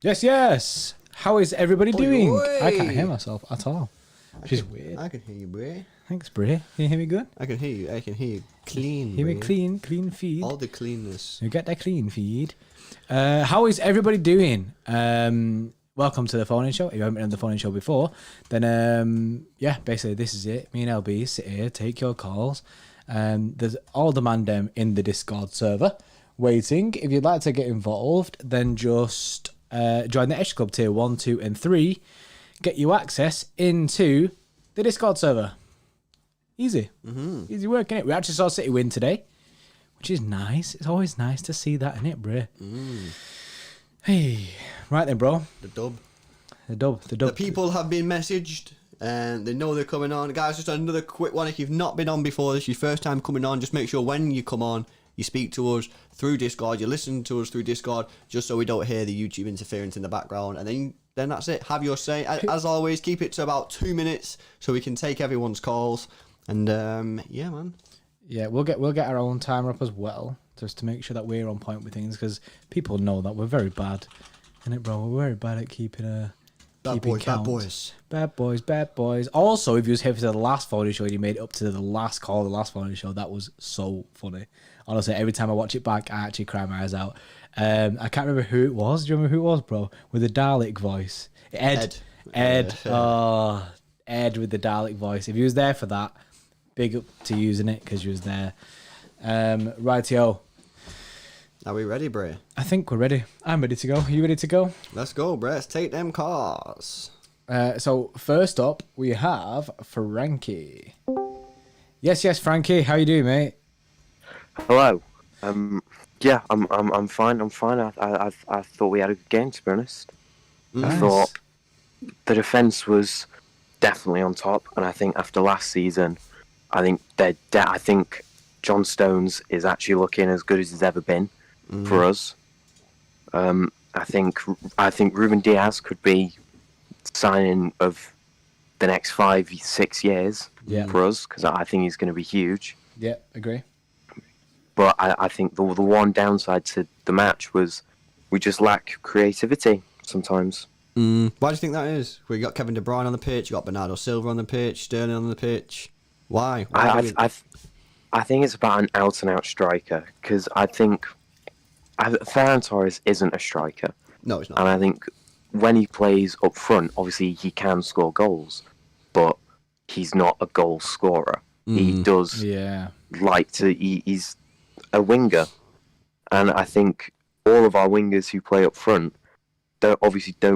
Yes, yes. How is everybody doing? Oi. I can't hear myself at all, which is weird. I can hear you, Bray. Thanks, Bray. Can you hear me good? I can hear you. I can hear you clean. Hear me Bray. clean feed. All the cleanness. You get that clean feed. How is everybody doing? Welcome to the phone-in show. If you haven't been on the phone-in show before, then yeah, basically this is it. Me and LB sit here, take your calls. There's all the mandem in the Discord server waiting. If you'd like to get involved, then just join the Esh Club tier 1, 2, and 3. Get you access into the Discord server. Easy. Easy work, innit? We actually saw City win today, which is nice. It's always nice to see that, innit, bro? Hey, right then, bro. The dub. The dub. The people have been messaged and they know they're coming on. Guys, just another quick one. If you've not been on before, this is your first time coming on, just make sure when you come on, you speak to us through Discord, you listen to us through Discord, just so we don't hear the YouTube interference in the background. And then that's it. Have your say. As always, keep it to about 2 minutes so we can take everyone's calls. And yeah, man. Yeah, we'll get our own timer up as well, just to make sure that we're on point with things, because people know that we're very bad, innit, bro? We're very bad at keeping Bad boys. Also, if you was here for the last phone show and you made it up to the last call, the last phone show, that was so funny. Honestly, every time I watch it back, I actually cry my eyes out. I can't remember who it was. Do you remember who it was, bro? With the Dalek voice. Ed. Oh, Ed with the Dalek voice. If you was there for that, big up to using it, because you was there. Rightio. Are we ready, Bray? I think we're ready. I'm ready to go. Are you ready to go? Let's go, Bray. Let's take them cars. So first up, we have Frankie. Yes, Frankie. How you doing, mate? Hello. Yeah, I'm fine. I thought we had a good game, to be honest. Nice. I thought the defense was definitely on top, and I think after last season, I think John Stones is actually looking as good as he's ever been for us. I think Ruben Diaz could be signing of the next 5-6 years for us, because I think he's going to be huge. Yeah, agree. But I think the one downside to the match was we just lack creativity sometimes. Why do you think that is? We got Kevin De Bruyne on the pitch, you got Bernardo Silva on the pitch, Sterling on the pitch. Why? I think it's about an out-and-out striker, because I think Ferran Torres isn't a striker. No, he's not. And I think when he plays up front, obviously he can score goals, but he's not a goal scorer. He does like to... He's a winger, and I think all of our wingers who play up front don't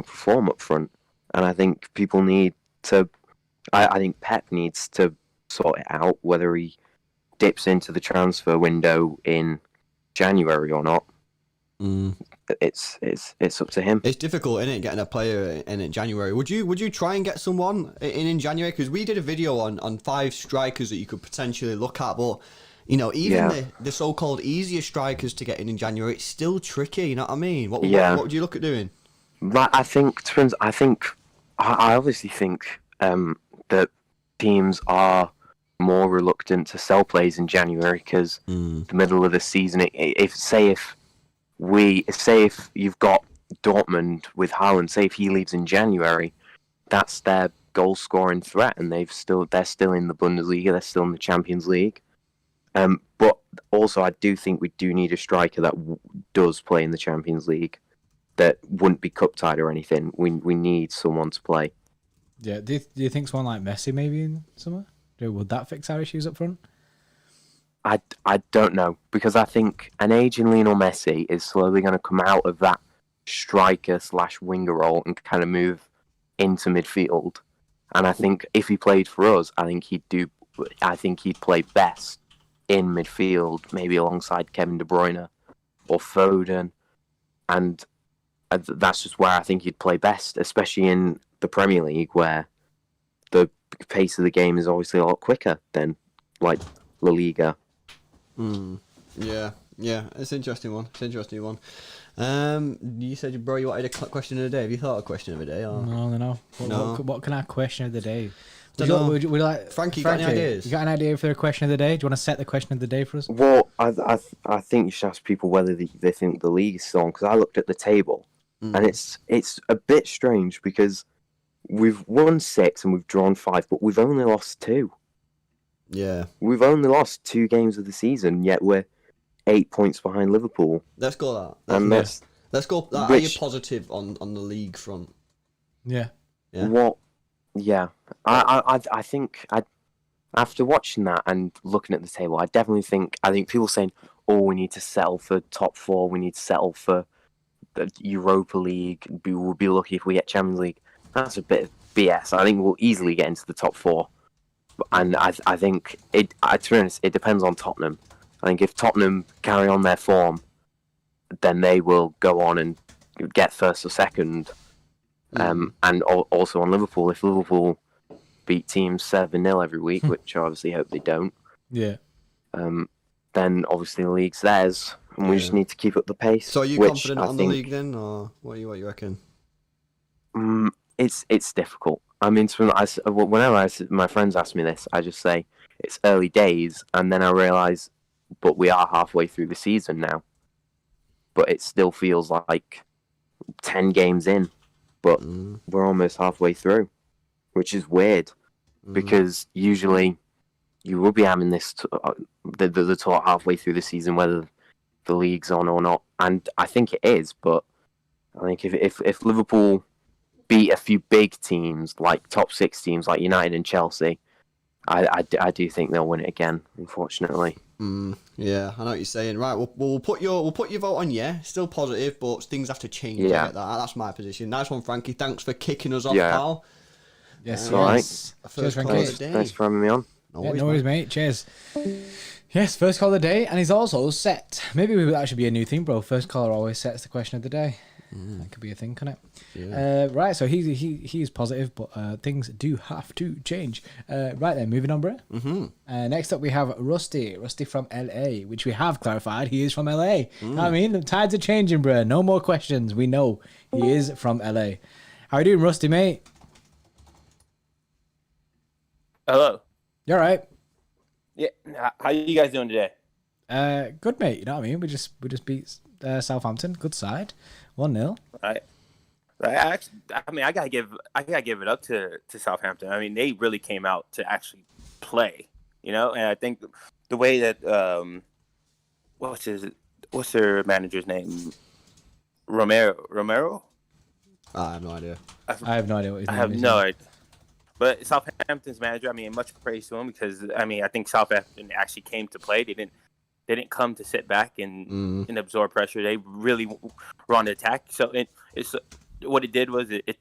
perform up front, and I think people need to... I think Pep needs to sort it out, whether he dips into the transfer window in January or not. It's up to him. It's difficult, isn't it, getting a player in January? Would you try and get someone in January? Because we did a video on 5 strikers that you could potentially look at, but you know, even the so-called easier strikers to get in January, it's still tricky. You know what I mean? What would you look at doing? I obviously think that teams are more reluctant to sell players in January, because the middle of the season, if you've got Dortmund with Haaland, say if he leaves in January, that's their goal scoring threat, and they're still in the Bundesliga, they're still in the Champions League. But also I do think we do need a striker that does play in the Champions League, that wouldn't be cup tied or anything. We need someone to play. Yeah, do you think someone like Messi maybe in summer? Would that fix our issues up front? I don't know, because I think an aging Lionel Messi is slowly going to come out of that striker/winger role and kind of move into midfield. And I think if he played for us, I think he'd play best in midfield, maybe alongside Kevin De Bruyne or Foden, and that's just where I think he'd play best, especially in the Premier League, where the pace of the game is obviously a lot quicker than like La Liga. Yeah, it's an interesting one. You said, bro, you wanted a question of the day. Have you thought of a question of the day? Or? No. What can our question of the day? Would you like Frankie, got any ideas? You got an idea for the question of the day? Do you want to set the question of the day for us? Well, I think you should ask people whether they think the league is still on, because I looked at the table And it's a bit strange because we've won 6 and we've drawn 5, but we've only lost 2. Yeah. We've only lost 2 games of the season, yet we're 8 points behind Liverpool. Let's go that. And let's go. Are you positive on the league front? Yeah. Yeah. What? Yeah. I think after watching that and looking at the table, I think people saying, "Oh, we need to settle for top 4. We need to settle for the Europa League. We'll be lucky if we get Champions League." That's a bit of BS. I think we'll easily get into the top 4. And I think to be honest, it depends on Tottenham. I think if Tottenham carry on their form, then they will go on and get first or second. And also on Liverpool, if Liverpool beat teams 7-0 every week, which I obviously hope they don't, then obviously the league's theirs, and we just need to keep up the pace. So are you confident on the league then, or what you reckon? It's difficult. I mean, whenever my friends ask me this, I just say it's early days, and then I realise, but we are halfway through the season now. But it still feels like 10 games in, but we're almost halfway through, which is weird, because usually you will be having this the talk halfway through the season, whether the league's on or not, and I think it is. But I think if Liverpool beat a few big teams, like top 6 teams like United and Chelsea, I do think they'll win it again, unfortunately. Yeah, I know what you're saying. Right, we'll put your vote on still positive, but things have to change. Yeah, that's my position. Nice one, Frankie. Thanks for kicking us off, pal. Yes, all right. Cheers, Frankie. Thanks for having me on. No worries, mate. Cheers. Yes, first call of the day, and he's also set. Maybe that should be a new thing, bro. First caller always sets the question of the day. That could be a thing, couldn't it? Yeah. Right, so he's positive, but things do have to change. Right then, moving on, bro. Next up, we have Rusty from LA, which we have clarified. He is from LA. I mean, the tides are changing, bro. No more questions. We know he is from LA. How are you doing, Rusty, mate? Hello. You all right? Yeah. How you guys doing today? Good, mate. You know what I mean? We just beat Southampton. Good side. 1-0. Right. I gotta give it up to Southampton. I mean, they really came out to actually play, and I think the way that what's their manager's name? Romero? I have no idea. I have no idea what his name is. I have no idea. But Southampton's manager, I mean, much praise to him, because I mean, I think Southampton actually came to play. They didn't come to sit back and absorb pressure. They really were on the attack. So it's what it did was it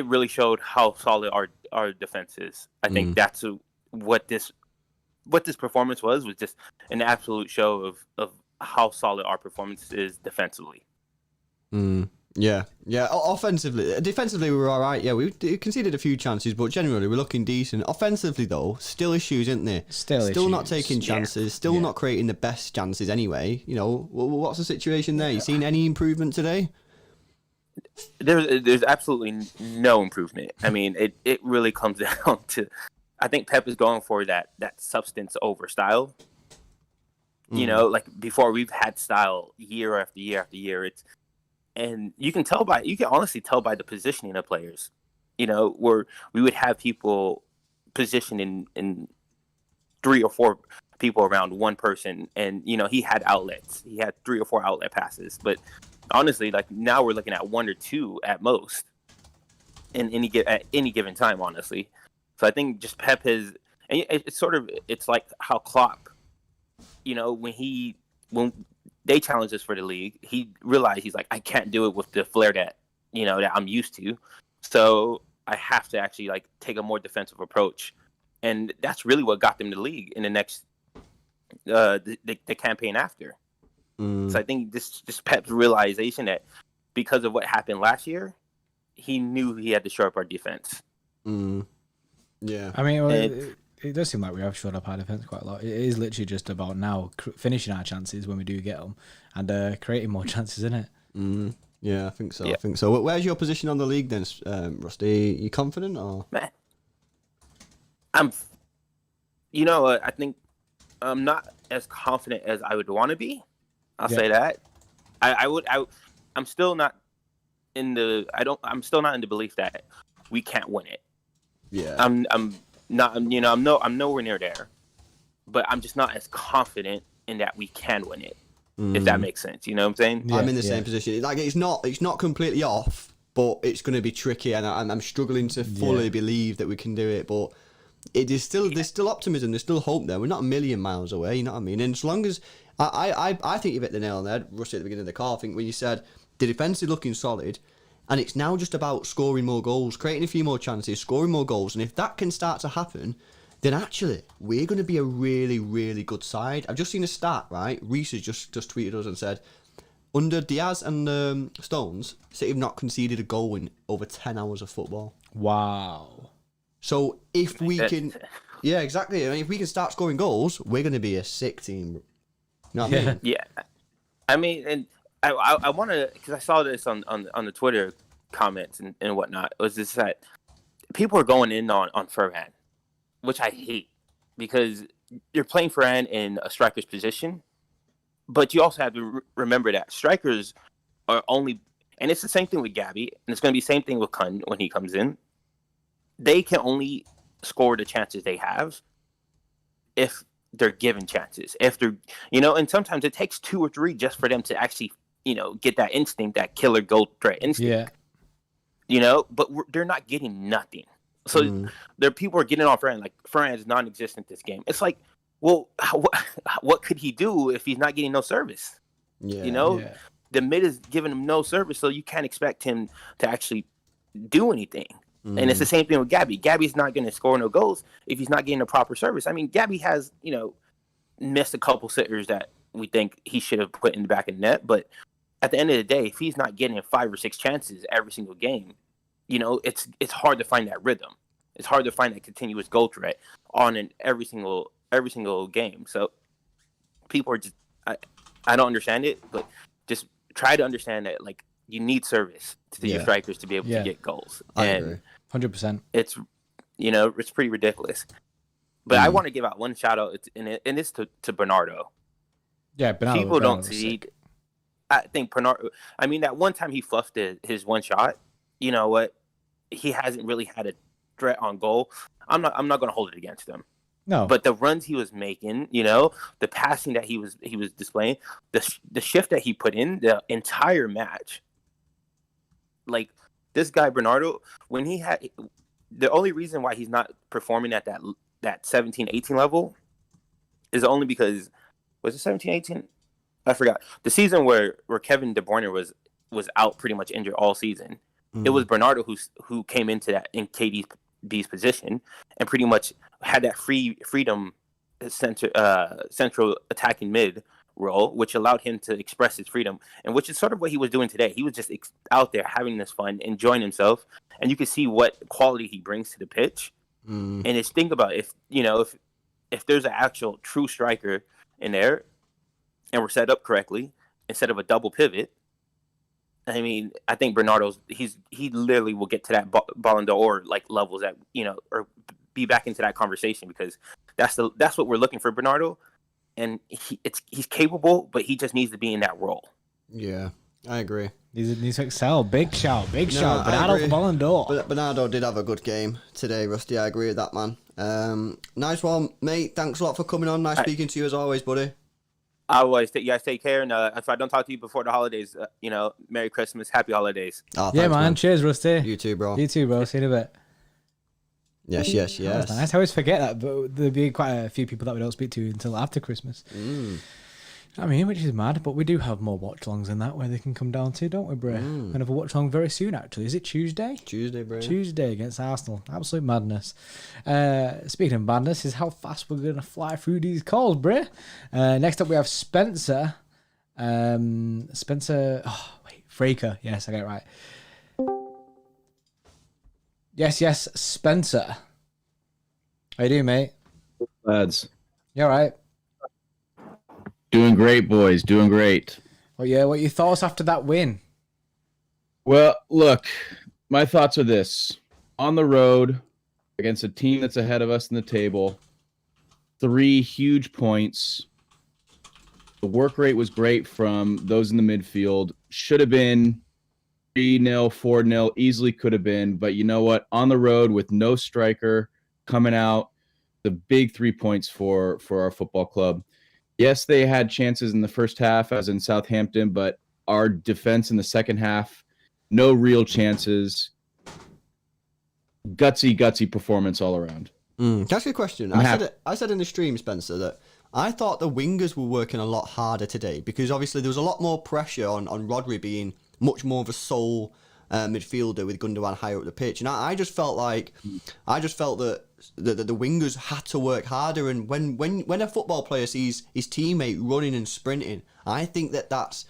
really showed how solid our defense is. I think that's what this performance was just an absolute show of how solid our performance is defensively. Yeah. Offensively, defensively we were all right. Yeah, we conceded a few chances, but generally we're looking decent. Offensively, though, still issues, isn't there? Still not taking chances. Still not creating the best chances. Anyway, what's the situation there? You seen any improvement today? There's absolutely no improvement. I mean, it really comes down to, I think Pep is going for that substance over style. Like before, we've had style year after year after year. And you can honestly tell by the positioning of players, where we would have people positioned in 3 or 4 people around one person, and he had outlets. He had 3 or 4 outlet passes, but honestly, like now we're looking at 1 or 2 at most at any given time, honestly. So I think just Pep has, and it's like how Klopp, when they challenged us for the league, he realized he's like, I can't do it with the flair that that I'm used to, so I have to actually like take a more defensive approach, and that's really what got them the league in the next the campaign after. So I think this Pep's realization that because of what happened last year, he knew he had to shore up our defense. Yeah, I mean, it does seem like we have shored up our defence quite a lot. It is literally just about now finishing our chances when we do get them, and creating more chances, isn't it? Yeah, I think so. Yeah. I think so. Where's your position on the league then, Rusty? You confident or? Man, I think I'm not as confident as I would want to be. I'll say that. I'm still not I'm still not in the belief that we can't win it. Yeah. I'm not, I'm nowhere near there, but I'm just not as confident in that we can win it. If that makes sense, you know what I'm saying? Yeah, I'm in the same position. Like it's not completely off, but it's going to be tricky, and I'm struggling to fully believe that we can do it. But there's still optimism, there's still hope there. We're not a million miles away, you know what I mean? And as long as I think you hit the nail on the head, Rusty, at the beginning of the call. I think when you said the defence is looking solid, and it's now just about scoring more goals, creating a few more chances, scoring more goals, and if that can start to happen, then actually we're going to be a really, really good side. I've just seen a stat, right? Reese has just tweeted us and said, under Diaz and Stones, City have not conceded a goal in over 10 hours of football. Wow. So if we can... Yeah, exactly. I mean, if we can start scoring goals, we're going to be a sick team. You know what I mean? Yeah. I mean, and I want to... Because I saw this on the Twitter comments and whatnot. It was just that people are going in on Ferhan, which I hate, because you're playing Ferhan in a striker's position, but you also have to remember that strikers are only, and it's the same thing with Gabby, and it's going to be the same thing with Kun when he comes in. They can only score the chances they have if they're given chances. If they're, and sometimes it takes 2 or 3 just for them to actually, get that instinct, that killer goal threat instinct. Yeah. But they're not getting nothing. So there, people are getting on Ferhan, like Ferhan is non-existent this game. It's like, well, what could he do if he's not getting no service? Yeah. The mid is giving him no service, so you can't expect him to actually do anything. And it's the same thing with Gabby. Gabby's not going to score no goals if he's not getting the proper service. I mean, Gabby has, missed a couple sitters that we think he should have put in the back of the net, but at the end of the day, if he's not getting 5 or 6 chances every single game, it's hard to find that rhythm. It's hard to find that continuous goal threat on in every single game. So people are just, I don't understand it, but just try to understand that, like, you need service to your strikers to be able to get goals. I agree. 100%. It's, it's pretty ridiculous. But I want to give out one shout out, and it's to Bernardo. Yeah, Bernardo. People don't see. I think Bernardo. I mean, that one time he fluffed his one shot. You know what? He hasn't really had a threat on goal. I'm not going to hold it against him. No. But the runs he was making, the passing that he was displaying, the shift that he put in the entire match. Like, this guy Bernardo, when he had, the only reason why he's not performing at that 17-18 level is only because, was it 17-18? I forgot. The season where Kevin De Bruyne was out, pretty much injured all season. It was Bernardo who came into that in KD's position and pretty much had that freedom central attacking mid role, which allowed him to express his freedom, and which is sort of what he was doing today. He was just out there having this fun, enjoying himself, and you can see what quality he brings to the pitch. And it's, think about if there's an actual true striker in there, and we're set up correctly instead of a double pivot. I mean, I think Bernardo's he literally will get to that Ballon d'Or like levels that or be back into that conversation, because that's what we're looking for Bernardo, and he's capable, but he just needs to be in that role. Yeah, I agree. He needs to excel. Big shout. Bernardo for Ballon d'Or. But Bernardo did have a good game today, Rusty. I agree with that, man. Nice one, mate. Thanks a lot for coming on. Nice speaking to you as always, buddy. I always you guys take care, and if I don't talk to you before the holidays, Merry Christmas, Happy Holidays. Oh, thanks, man. Cheers, Rusty. You too, bro. See you in a bit. Yes. That's nice. I always forget that, but there'll be quite a few people that we don't speak to until after Christmas. I mean, which is mad, but we do have more watch-alongs than that where they can come down to, don't we, bro? We're have a watch-along very soon, actually. Is it Tuesday? Tuesday, bro. Tuesday against Arsenal. Absolute madness. Speaking of madness, is how fast we're going to fly through these calls, bro. Next up, we have Spencer. Fraker. Yes, I got it right. Yes, Spencer. How you doing, mate? Lads. You all right? Doing great, boys. Doing great. Well, yeah, what are your thoughts after that win? Well, look, my thoughts are this. On the road, against a team that's ahead of us in the table, 3 huge points. The work rate was great from those in the midfield. Should have been 3-0, 4-0, easily could have been. But you know what? On the road with no striker coming out, the big 3 points for our football club. Yes, they had chances in the first half, as in Southampton, but our defense in the second half, no real chances. Gutsy performance all around. Can I ask you a question? I said in the stream, Spencer, that I thought the wingers were working a lot harder today because obviously there was a lot more pressure on Rodri being much more of a sole midfielder with Gundogan higher up the pitch, and I just felt that the wingers had to work harder. And when a football player sees his teammate running and sprinting, I think that's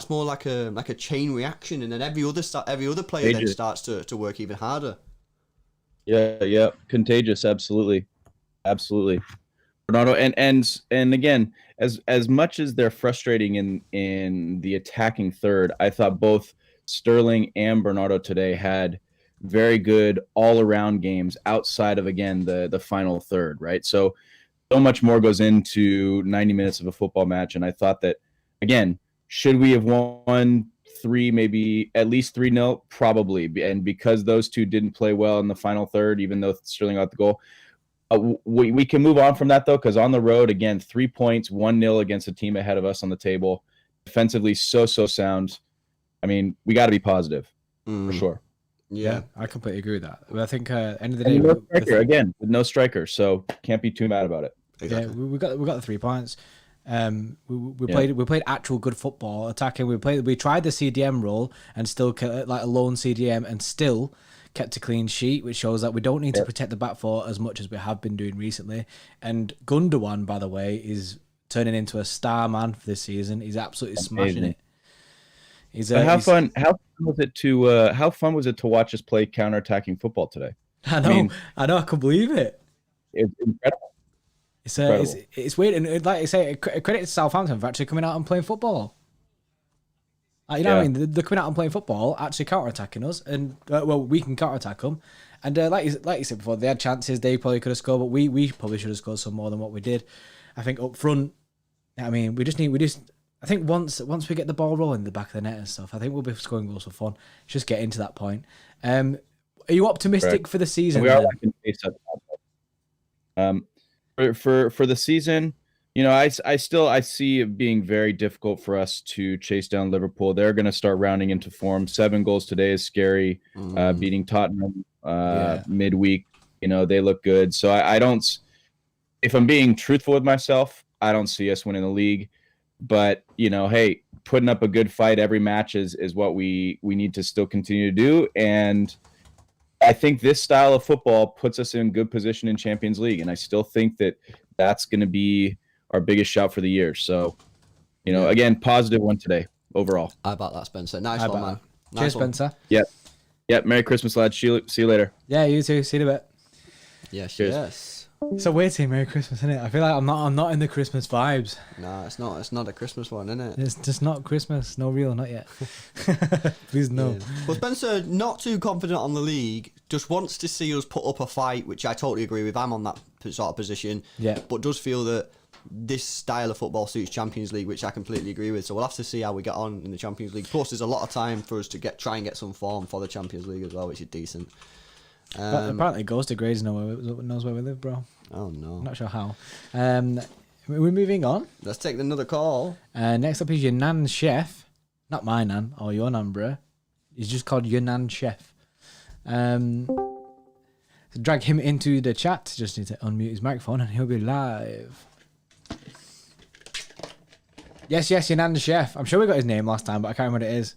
more like a chain reaction, and then every other player then starts to work even harder. Yeah, contagious, absolutely. Bernardo, and again, as much as they're frustrating in the attacking third, I thought both Sterling and Bernardo today had very good all-around games outside of, again, the final third, right? So much more goes into 90 minutes of a football match, and I thought that, again, should we have won 3, maybe at least 3-0? Probably. And because those two didn't play well in the final third, even though Sterling got the goal, we can move on from that, though, because on the road, again, 3 points, 1-0 against a team ahead of us on the table. Defensively, so sound. I mean, we got to be positive, for sure. Yeah, I completely agree with that. But I think end of the day, no striker, again, with no striker, so can't be too mad about it. Exactly. Yeah, we got the 3 points. We played actual good football, attacking. We tried the CDM role and still like a lone CDM and still kept a clean sheet, which shows that we don't need to protect the back four as much as we have been doing recently. And Gundogan, by the way, is turning into a star man for this season. He's absolutely smashing it. How fun was it to watch us play counter-attacking football today? I know, I can believe it. It's incredible. It's weird, and like I say, credit to Southampton for actually coming out and playing football. What I mean? They're coming out and playing football, actually counter-attacking us, and we can counter-attack them. And like you said before, they had chances. They probably could have scored, but we probably should have scored some more than what we did. I think up front, I mean, I think once we get the ball rolling in the back of the net and stuff, I think we'll be scoring goals for fun. Just getting to that point. Are you optimistic for the season? And we are lacking pace at for the season. You know, I see it being very difficult for us to chase down Liverpool. They're going to start rounding into form. 7 goals today is scary. Beating Tottenham midweek, you know, they look good. So I don't. If I'm being truthful with myself, I don't see us winning the league. But, you know, hey, putting up a good fight every match is what we need to still continue to do. And I think this style of football puts us in good position in Champions League. And I still think that that's going to be our biggest shout for the year. So, you know, again, positive one today overall. How about that, Spencer? Nice one, man. Cheers, Spencer. Yep. Merry Christmas, lads. See you later. Yeah, you too. See you in a bit. Yes, Cheers. yes. It's a weird saying Merry Christmas, isn't it? I feel like I'm not in the Christmas vibes. No, it's not. It's not a Christmas one, isn't it? It's just not Christmas. No real, not yet. Please no. Yeah. Well, Spencer, not too confident on the league. Just wants to see us put up a fight, which I totally agree with. I'm on that sort of position. Yeah. But does feel that this style of football suits Champions League, which I completely agree with. So we'll have to see how we get on in the Champions League. Plus, there's a lot of time for us to try and get some form for the Champions League as well, which is decent. Apparently, Ghost of Grays knows where we live, bro. Oh no, I'm not sure how. We're moving on. Let's take another call. Next up is your nan chef, not my nan or your nan, bro. He's just called your nan chef. Drag him into the chat. Just need to unmute his microphone and he'll be live. Yes, your nan chef. I'm sure we got his name last time, but I can't remember what it is.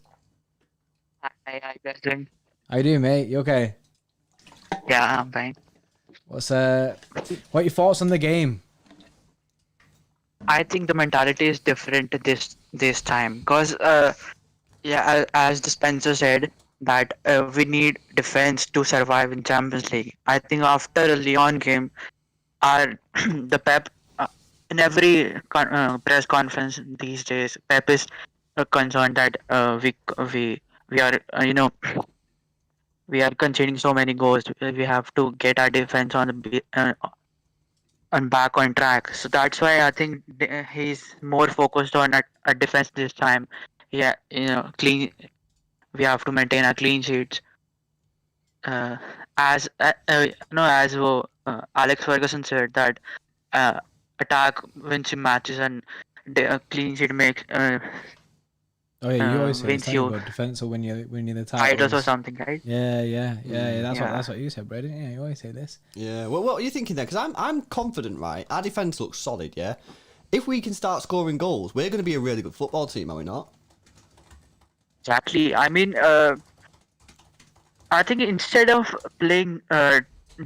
Hi, President. How you doing, mate? You okay? Yeah, I'm fine. What are your thoughts on the game? I think the mentality is different this time because as the Spencer said that we need defense to survive in Champions League. I think after a Lyon game, the Pep in every press conference these days, Pep is concerned that we are we are conceding so many goals. We have to get our defense on back on track. So that's why I think he's more focused on a defense this time. Yeah, clean we have to maintain our clean sheets. As no, as Alex Ferguson said that attack wins you matches and clean sheet makes Oh yeah, you always say this, wins don't you? you But defense will win you the titles or titles. something, right? Yeah. That's Yeah. what you said, Brady. Yeah, you always say this. Yeah. Well, what are you thinking there? Because I'm confident, right? Our defence looks solid, yeah? If we can start scoring goals, we're going to be a really good football team, are we not? Exactly. I mean, I think instead of playing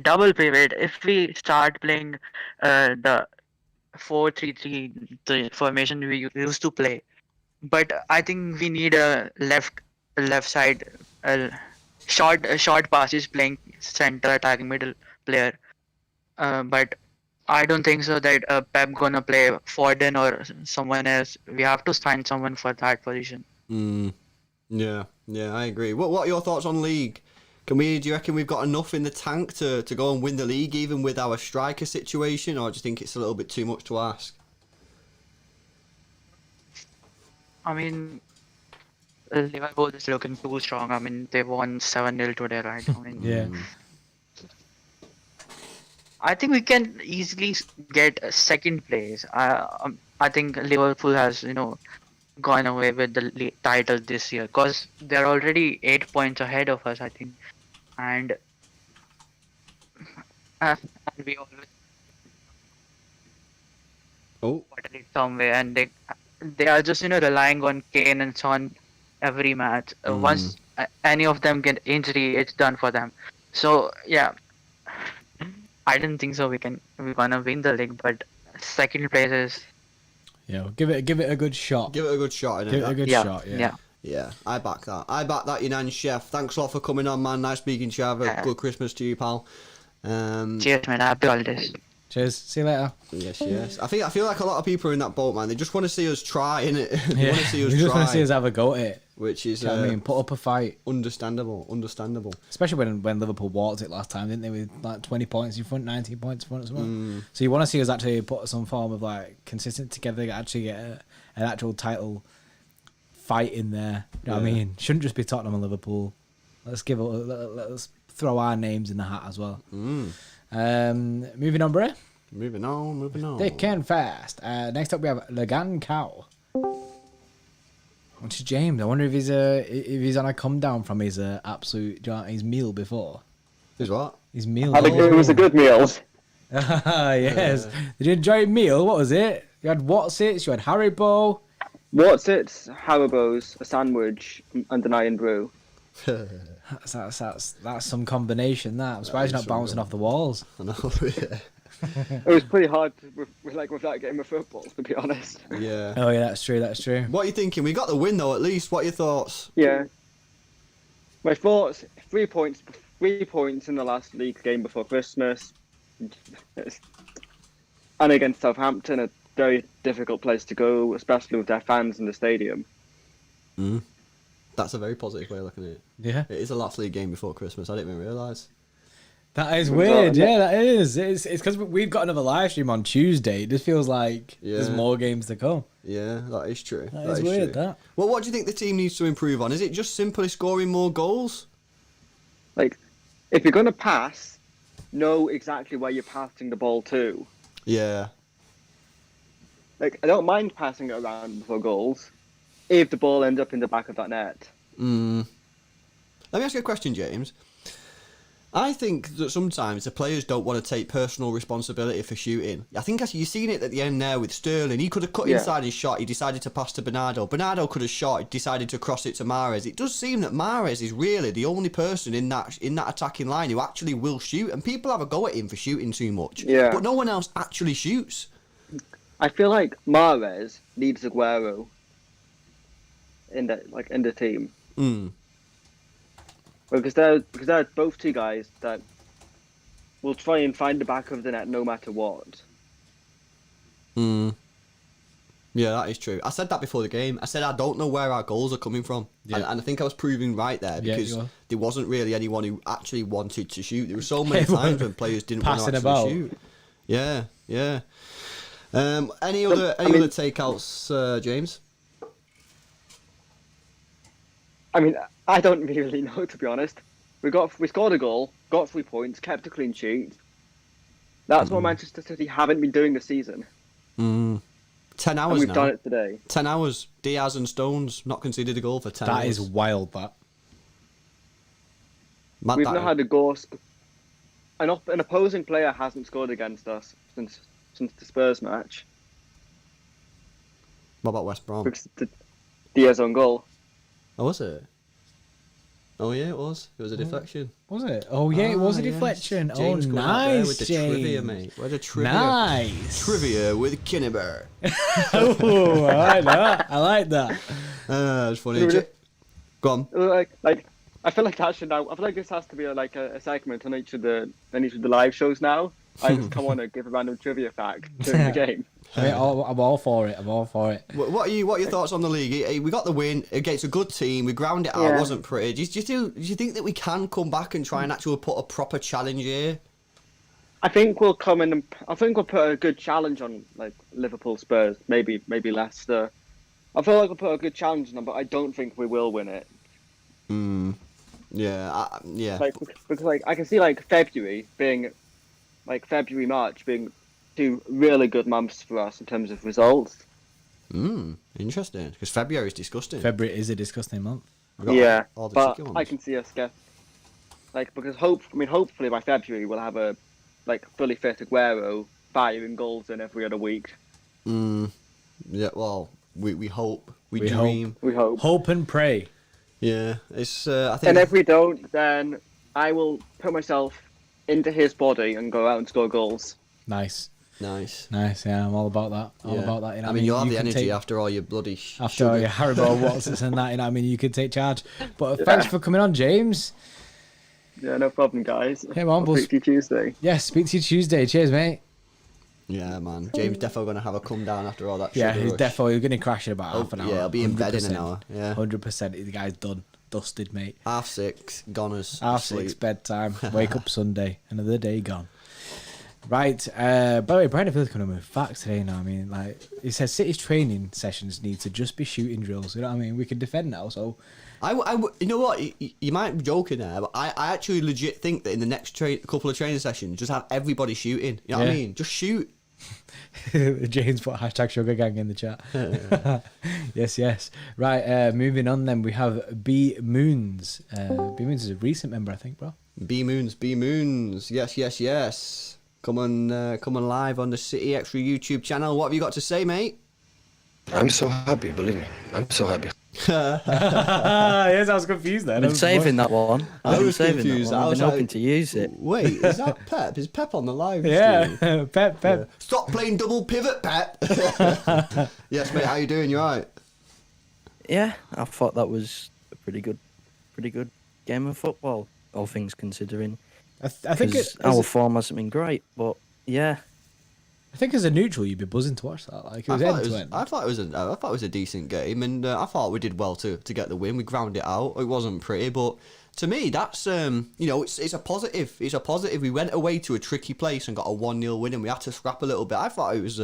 double pivot, if we start playing the 4-3-3, the formation we used to play, but I think we need a left side, short passes playing center attacking middle player. But I don't think so that Pep gonna play Foden or someone else. We have to find someone for that position. Yeah, I agree. What are your thoughts on league? Do you reckon we've got enough in the tank to go and win the league, even with our striker situation, or do you think it's a little bit too much to ask? I mean, Liverpool is looking too strong. I mean, they won 7-0 today, right? I mean, Yeah. I think we can easily get a second place. I think Liverpool has, gone away with the title this year because they're already 8 points ahead of us, I think. And we always water it somewhere, and they are just relying on Kane and Son every match. Once any of them get injury, it's done for them. So yeah, I didn't think so. We're gonna win the league, but second place is. Yeah, give it a good shot. Give it a good shot, innit? Give it a good shot. Yeah. Yeah, I back that. Yunan Chef. Thanks a lot for coming on, man. Nice speaking to you. Have a good Christmas to you, pal. Cheers, man. Happy holidays. Cheers. See you later. Yes. I feel like a lot of people are in that boat, man. They just want to see us try, innit? They Yeah. want to see us We just try. want to see us have a go at it. Which is, Do you know what I mean? Put up a fight. Understandable. Especially when Liverpool walked it last time, didn't they? With like 20 points in front, 19 points in front as well. So you want to see us actually put some form of like consistent together, actually get an actual title fight in there. You know what I mean? Shouldn't just be Tottenham and Liverpool. Let's throw our names in the hat as well. Moving on, Bray. Moving on. Thick and fast. Next up we have Lagan Cow. Which is James. I wonder if he's on a come down from his his meal before. His what? His meal. I think it was a good meal. Yes. Did you enjoy your meal? What was it? You had Watsits, you had Haribo. What's it? Haribo's, a sandwich, and an iron brew. That's some combination. That I'm surprised you're not bouncing off the walls. I know. Yeah. It was pretty hard with that game of football, to be honest. Yeah. Oh yeah, that's true. That's true. What are you thinking? We got the win though. At least. What are your thoughts? Yeah. My thoughts: 3 points. 3 points in the last league game before Christmas, and against Southampton, a very difficult place to go, especially with their fans in the stadium. That's a very positive way of looking at it. Yeah. It is the last league game before Christmas. I didn't even realise. That is weird. Yeah, that is. It's because we've got another live stream on Tuesday. It just feels like there's more games to come. Yeah, that is true. That is weird. True. That. Well, what do you think the team needs to improve on? Is it just simply scoring more goals? If you're going to pass, know exactly where you're passing the ball to. Yeah. I don't mind passing it around before goals, if the ball ends up in the back of that net. Let me ask you a question, James. I think that sometimes the players don't want to take personal responsibility for shooting. I think you've seen it at the end there with Sterling. He could have cut inside his shot. He decided to pass to Bernardo. Bernardo could have shot. He decided to cross it to Mahrez. It does seem that Mahrez is really the only person in that attacking line who actually will shoot. And people have a go at him for shooting too much. Yeah. But no one else actually shoots. I feel like Mahrez needs Aguero in the team. Because they're both two guys that will try and find the back of the net no matter what. Yeah, that is true. I said that before the game. I said I don't know where our goals are coming from. And I think I was proving right there because there wasn't really anyone who actually wanted to shoot. There were so many times when players didn't want to actually shoot. Yeah. Any other takeouts, James? I mean, I don't really know, to be honest. We scored a goal, got 3 points, kept a clean sheet. That's what Manchester City haven't been doing this season. 10 And hours we've now. done it today. 10 hours. Diaz and Stones not conceded a goal for 10 hours. That is wild, that. Mad We've that not had a goal. An opposing player hasn't scored against us since the Spurs match. What about West Brom? Because Diaz on goal. Oh, was it? Oh, yeah, it was. It was a deflection. Was it? Oh, yeah, it was a yes. deflection. James Oh, going out there nice, with the James. trivia, mate. Where's the trivia? Nice. Trivia with Kinneber. Oh, I like that. I like that. That's funny. Trivia. Go on. Like I feel like that should now. I feel like this has to be a segment on each of the live shows now. I just come on and give a random trivia fact during the game. I mean, I'm all for it. I'm all for it. What are your thoughts on the league? We got the win against a good team. We ground it out. It Yeah. wasn't pretty. Do you think that we can come back and try and actually put a proper challenge here? I think we'll come in. I think we'll put a good challenge on like Liverpool, Spurs, maybe Leicester. I feel like we'll put a good challenge on them, but I don't think we will win it. Yeah. Yeah. Because I can see February, March being 2 really good months for us in terms of results. Interesting. Because February is disgusting. February is a disgusting month. We got Yeah, all the but tricky ones. I can see us get because hopefully by February we'll have a fully fit Aguero firing goals in every other week. Yeah. Well, we hope. We We dream. We hope. Hope and pray. Yeah. It's. I think. And if we don't, then I will put myself into his body and go out and score goals. Nice. Nice. Nice, yeah, I'm all about that. All Yeah. about that. You know I what mean, you'll have the can energy take- after all your bloody after all sugar. your Haribo Watsons and that. You know what I mean? You can take charge. But thanks for coming on, James. Yeah, no problem, guys. Hey, man, I'll we'll speak to you Tuesday. Yeah, speak to you Tuesday. Cheers, mate. Yeah, man. James definitely going to have a come down after all that Yeah, sugar he's rush. definitely going to crash in about half an hour. Yeah, I'll be in bed in an 100%. hour. Yeah. 100%. The guy's done. Dusted, mate. 6:30, goners. Half asleep. 6, bedtime. Wake up Sunday. Another day gone. Right. By the way, Brian feels coming with facts today now. I mean, he says City's training sessions need to just be shooting drills. You know what I mean? We can defend now, so... You know what? You might be joking there, but I actually legit think that in the next couple of training sessions, just have everybody shooting. You know what I Yeah. mean? Just shoot. James put hashtag sugar gang in the chat. Yes. Right, moving on then. We have B Moons. B Moons is a recent member, I think, bro. B Moons. Yes. Come on live on the City Extra YouTube channel. What have you got to say, mate? I'm so happy, believe me. I'm so happy. Yes, I was confused then. I've been saving that one. I I've been was saving confused. that one. I I've was been hoping like, to use it. Wait, is that Pep? Is Pep on the live stream? Yeah, Pep. Yeah. Stop playing double pivot, Pep. Yes, mate. How you doing? You alright? Yeah, I thought that was a pretty good game of football, all things considering. I think 'Cause our form hasn't been great, but yeah. I think as a neutral, you'd be buzzing to watch that. Like it was end to end. I thought it was a decent game, and I thought we did well to get the win. We ground it out. It wasn't pretty, but to me, that's it's a positive. It's a positive. We went away to a tricky place and got a 1-0 win, and we had to scrap a little bit. I thought it was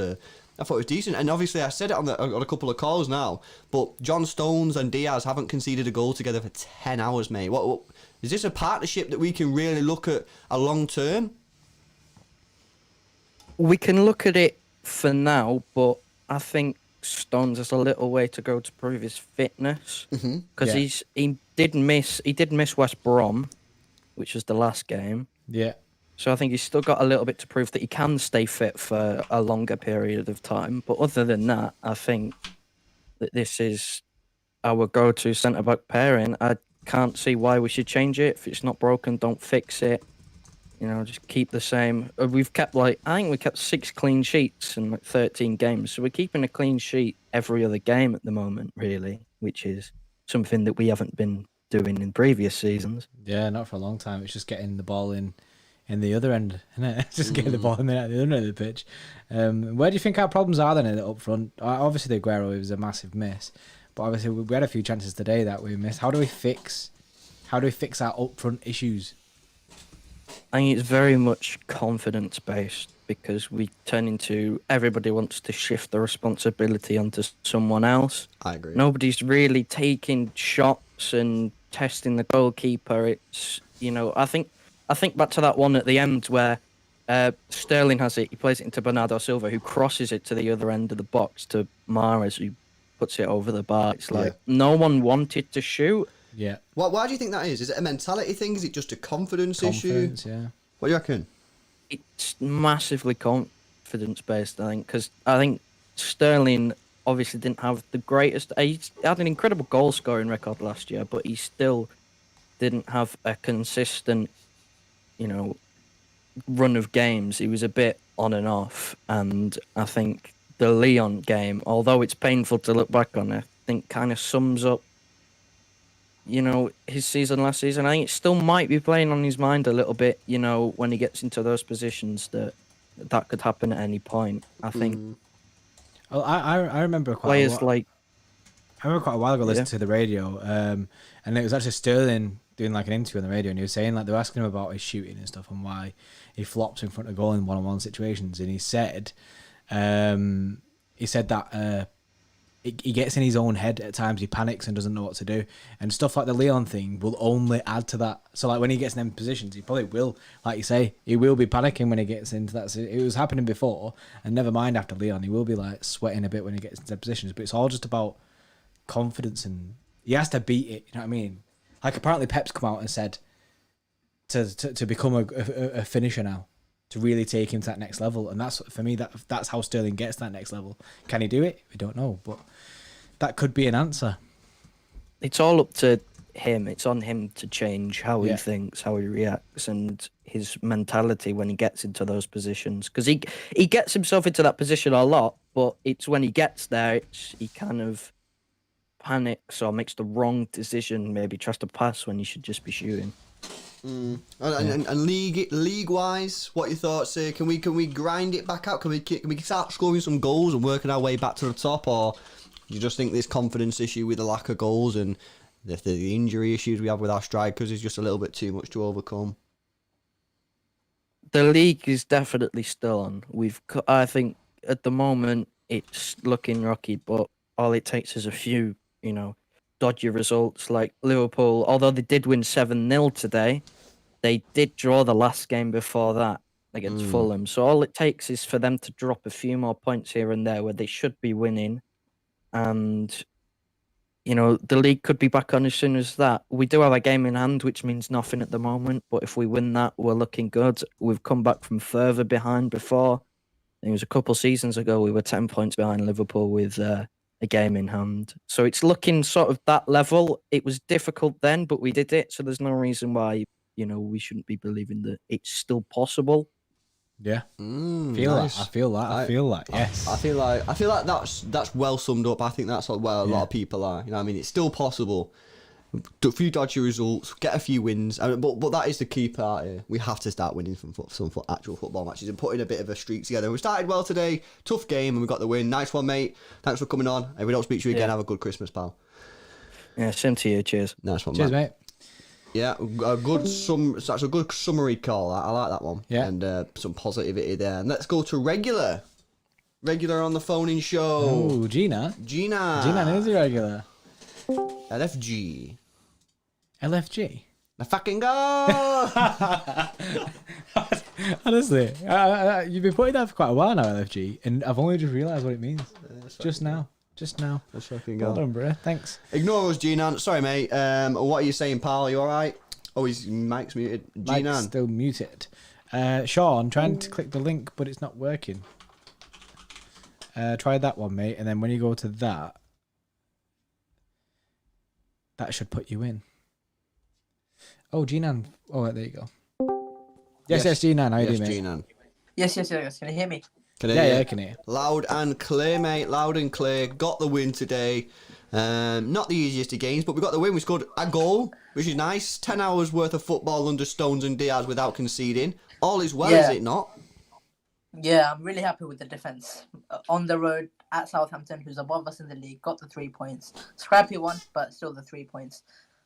decent, and obviously I said it on a couple of calls now. But John Stones and Diaz haven't conceded a goal together for 10 hours, mate. What is this a partnership that we can really look at a long term? We can look at it for now, but I think Stones has a little way to go to prove his fitness because he did miss West Brom, which was the last game. Yeah. So I think he's still got a little bit to prove that he can stay fit for a longer period of time. But other than that, I think that this is our go-to centre-back pairing. I can't see why we should change it. If it's not broken, don't fix it. You know, just keep the same. We've kept I think we kept 6 clean sheets in 13 games. So we're keeping a clean sheet every other game at the moment, really, which is something that we haven't been doing in previous seasons. Yeah, not for a long time. It's just getting the ball in the other end, isn't it? Just getting the ball in at the other end of the pitch. Where do you think our problems are then up front? Obviously, the Aguero was a massive miss, but obviously we had a few chances today that we missed. How do we fix our up front issues? I think it's very much confidence based because we turn into everybody wants to shift the responsibility onto someone else. I agree. Nobody's really taking shots shots and testing the goalkeeper. It's I think back to that one at the end where Sterling has it. He plays it into Bernardo Silva, who crosses it to the other end of the box to Mahrez, who puts it over the bar. It's like no one wanted to shoot. Yeah. Why do you think that is? Is it a mentality thing? Is it just a confidence issue? Yeah. What do you reckon? It's massively confidence based, I think, because I think Sterling obviously didn't have the greatest. He had an incredible goal scoring record last year, but he still didn't have a consistent, run of games. He was a bit on and off, and I think the Lyon game, although it's painful to look back on, I think kind of sums up his season last season. I think it still might be playing on his mind a little bit, when he gets into those positions that could happen at any point. I think. Well, I remember players I remember quite a while ago listening to the radio, and it was actually Sterling doing like an interview on the radio, and he was saying like they were asking him about his shooting and stuff and why he flops in front of goal in one-on-one situations, and he said that. He gets in his own head at times. He panics and doesn't know what to do, and stuff like the Lyon thing will only add to that. So, like when he gets in them positions, he probably will, like you say, he will be panicking when he gets into that. It was happening before, and never mind after Lyon, he will be like sweating a bit when he gets into positions. But it's all just about confidence, and he has to beat it. You know what I mean? Like apparently Pep's come out and said to become a finisher now, to really take him to that next level, and that's for me that's how Sterling gets to that next level. Can he do it? We don't know, but that could be an answer. It's all up to him. It's on him to change how he thinks, how he reacts, and his mentality when he gets into those positions. Because he gets himself into that position a lot, but it's when he gets there, he kind of panics or makes the wrong decision. Maybe tries to pass when he should just be shooting. And league wise, what are your thoughts here? Can we grind it back out? Can we start scoring some goals and working our way back to the top, or do you just think this confidence issue with the lack of goals and the injury issues we have with our strikers is just a little bit too much to overcome? The league is definitely still on. I think at the moment it's looking rocky, but all it takes is a few, dodgy results like Liverpool. Although they did win 7-0 today, they did draw the last game before that against Fulham. So all it takes is for them to drop a few more points here and there where they should be winning. And, the league could be back on as soon as that. We do have a game in hand, which means nothing at the moment. But if we win that, we're looking good. We've come back from further behind before. It was a couple seasons ago, we were 10 points behind Liverpool with a game in hand. So it's looking sort of that level. It was difficult then, but we did it. So there's no reason why, we shouldn't be believing that it's still possible. Yeah. Nice. I feel that. Yes. I feel like that's well summed up. I think that's where a lot of people are. It's still possible. A few dodgy results, get a few wins, but that is the key part here. We have to start winning some actual football matches and putting a bit of a streak together. We started well today, tough game, and we got the win. Nice one, mate. Thanks for coming on. If we don't speak to you again, have a good Christmas, pal. Yeah, same to you. Cheers. Nice one, Cheers, mate. Yeah, that's a good summary call. I like that one. Yeah. And some positivity there. And let's go to regular on the phone-in show. Oh, Gina is a regular. LFG. The fucking goal! Honestly, you've been putting that for quite a while now, LFG, and I've only just realised what it means. Just now. Let's fucking go. Well done, bro. Thanks. Ignore us, Gina. Sorry, mate. What are you saying, pal? Are you alright? Oh, his mic's muted. Gina. Mike's still muted. Sean, trying to click the link, but it's not working. Try that one, mate, and then when you go to that should put you in. Oh, Gina. Oh, there you go. Yes, Gina. How you doing, mate? Gina. Yes. Can you hear me? I can hear. Loud and clear, mate. Loud and clear. Got the win today. Not the easiest of games, but we got the win. We scored a goal, which is nice. 10 hours worth of football under Stones and Diaz without conceding. All is well, is it not? Yeah, I'm really happy with the defence. On the road at Southampton, who's above us in the league, got the 3 points. Scrappy one, but still the 3 points.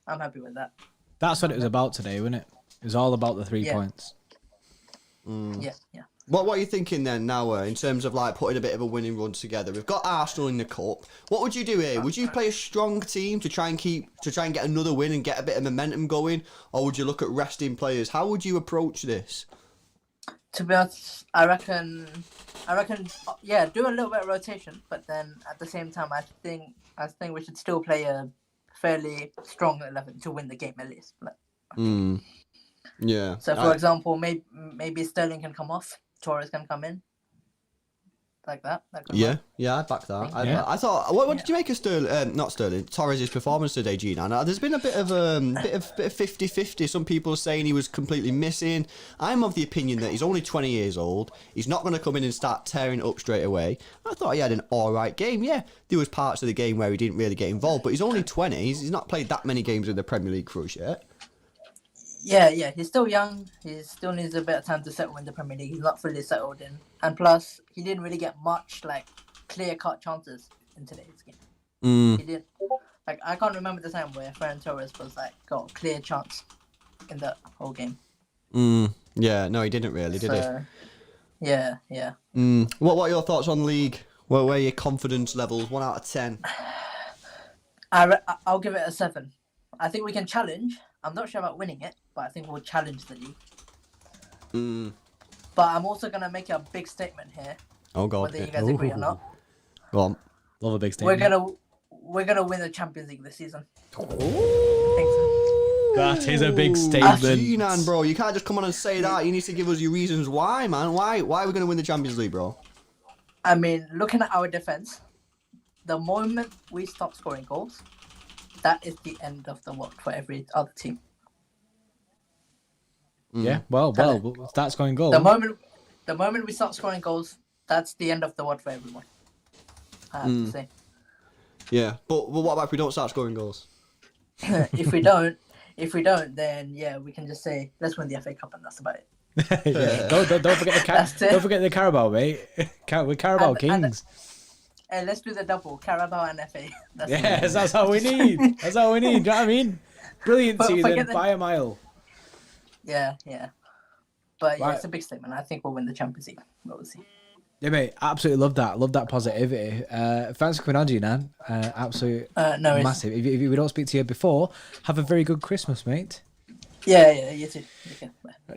I'm happy with that. That's what it was about today, wasn't it? It was all about the 3 points. Yeah. What are you thinking then now in terms of like putting a bit of a winning run together? We've got Arsenal in the cup. What would you do here? Would you play a strong team to try and get another win and get a bit of momentum going, or would you look at resting players? How would you approach this? To be honest, I reckon, yeah, do a little bit of rotation, but then at the same time, I think we should still play a fairly strong 11 to win the game at least. Yeah. So, for example, maybe Sterling can come off, Torres can come in, like that. Yeah, I'd back that. I thought, what did you make of Torres' performance today, Gina? Now, there's been a bit of 50-50. Some people are saying he was completely missing. I'm of the opinion that he's only 20 years old. He's not going to come in and start tearing it up straight away. I thought he had an all right game. Yeah, there was parts of the game where he didn't really get involved, but he's only 20. He's not played that many games in the Premier League for us yet. Yeah, he's still young. He still needs a bit of time to settle in the Premier League. He's not fully settled in. And plus, he didn't really get much, like, clear-cut chances in today's game. He didn't. Like, I can't remember the time where Ferran Torres was, like, got a clear chance in the whole game. Yeah, no, he didn't really, did he? Yeah. What are your thoughts on league? Where are your confidence levels? 1 out of 10? I'll give it a 7. I think we can challenge. I'm not sure about winning it, but I think we'll challenge the league. But I'm also going to make a big statement here. Oh, God. Whether you guys agree or not. Go on. Love a big statement. We're gonna win the Champions League this season. That is a big statement. Gina, bro, you can't just come on and say that. You need to give us your reasons why, man. Why are we going to win the Champions League, bro? I mean, looking at our defense, the moment we stop scoring goals, that is the end of the world for every other team. Yeah, well, start scoring goals. The moment we start scoring goals, that's the end of the world for everyone. I have to say. Yeah, but what about if we don't start scoring goals? If we don't, then yeah, we can just say let's win the FA Cup and that's about it. Don't forget the Carabao, mate. We're Carabao Kings. And let's do the double, Carabao and FA. That's all we need. That's all we need. Do you know what I mean? Brilliant season by a mile. Yeah. But yeah, it's a big statement. I think we'll win the Champions League. We'll see. Yeah, mate. Absolutely love that. Love that positivity. Thanks for coming on, Gina. Absolute massive. If we don't speak to you before, have a very good Christmas, mate. Yeah, you too. Okay,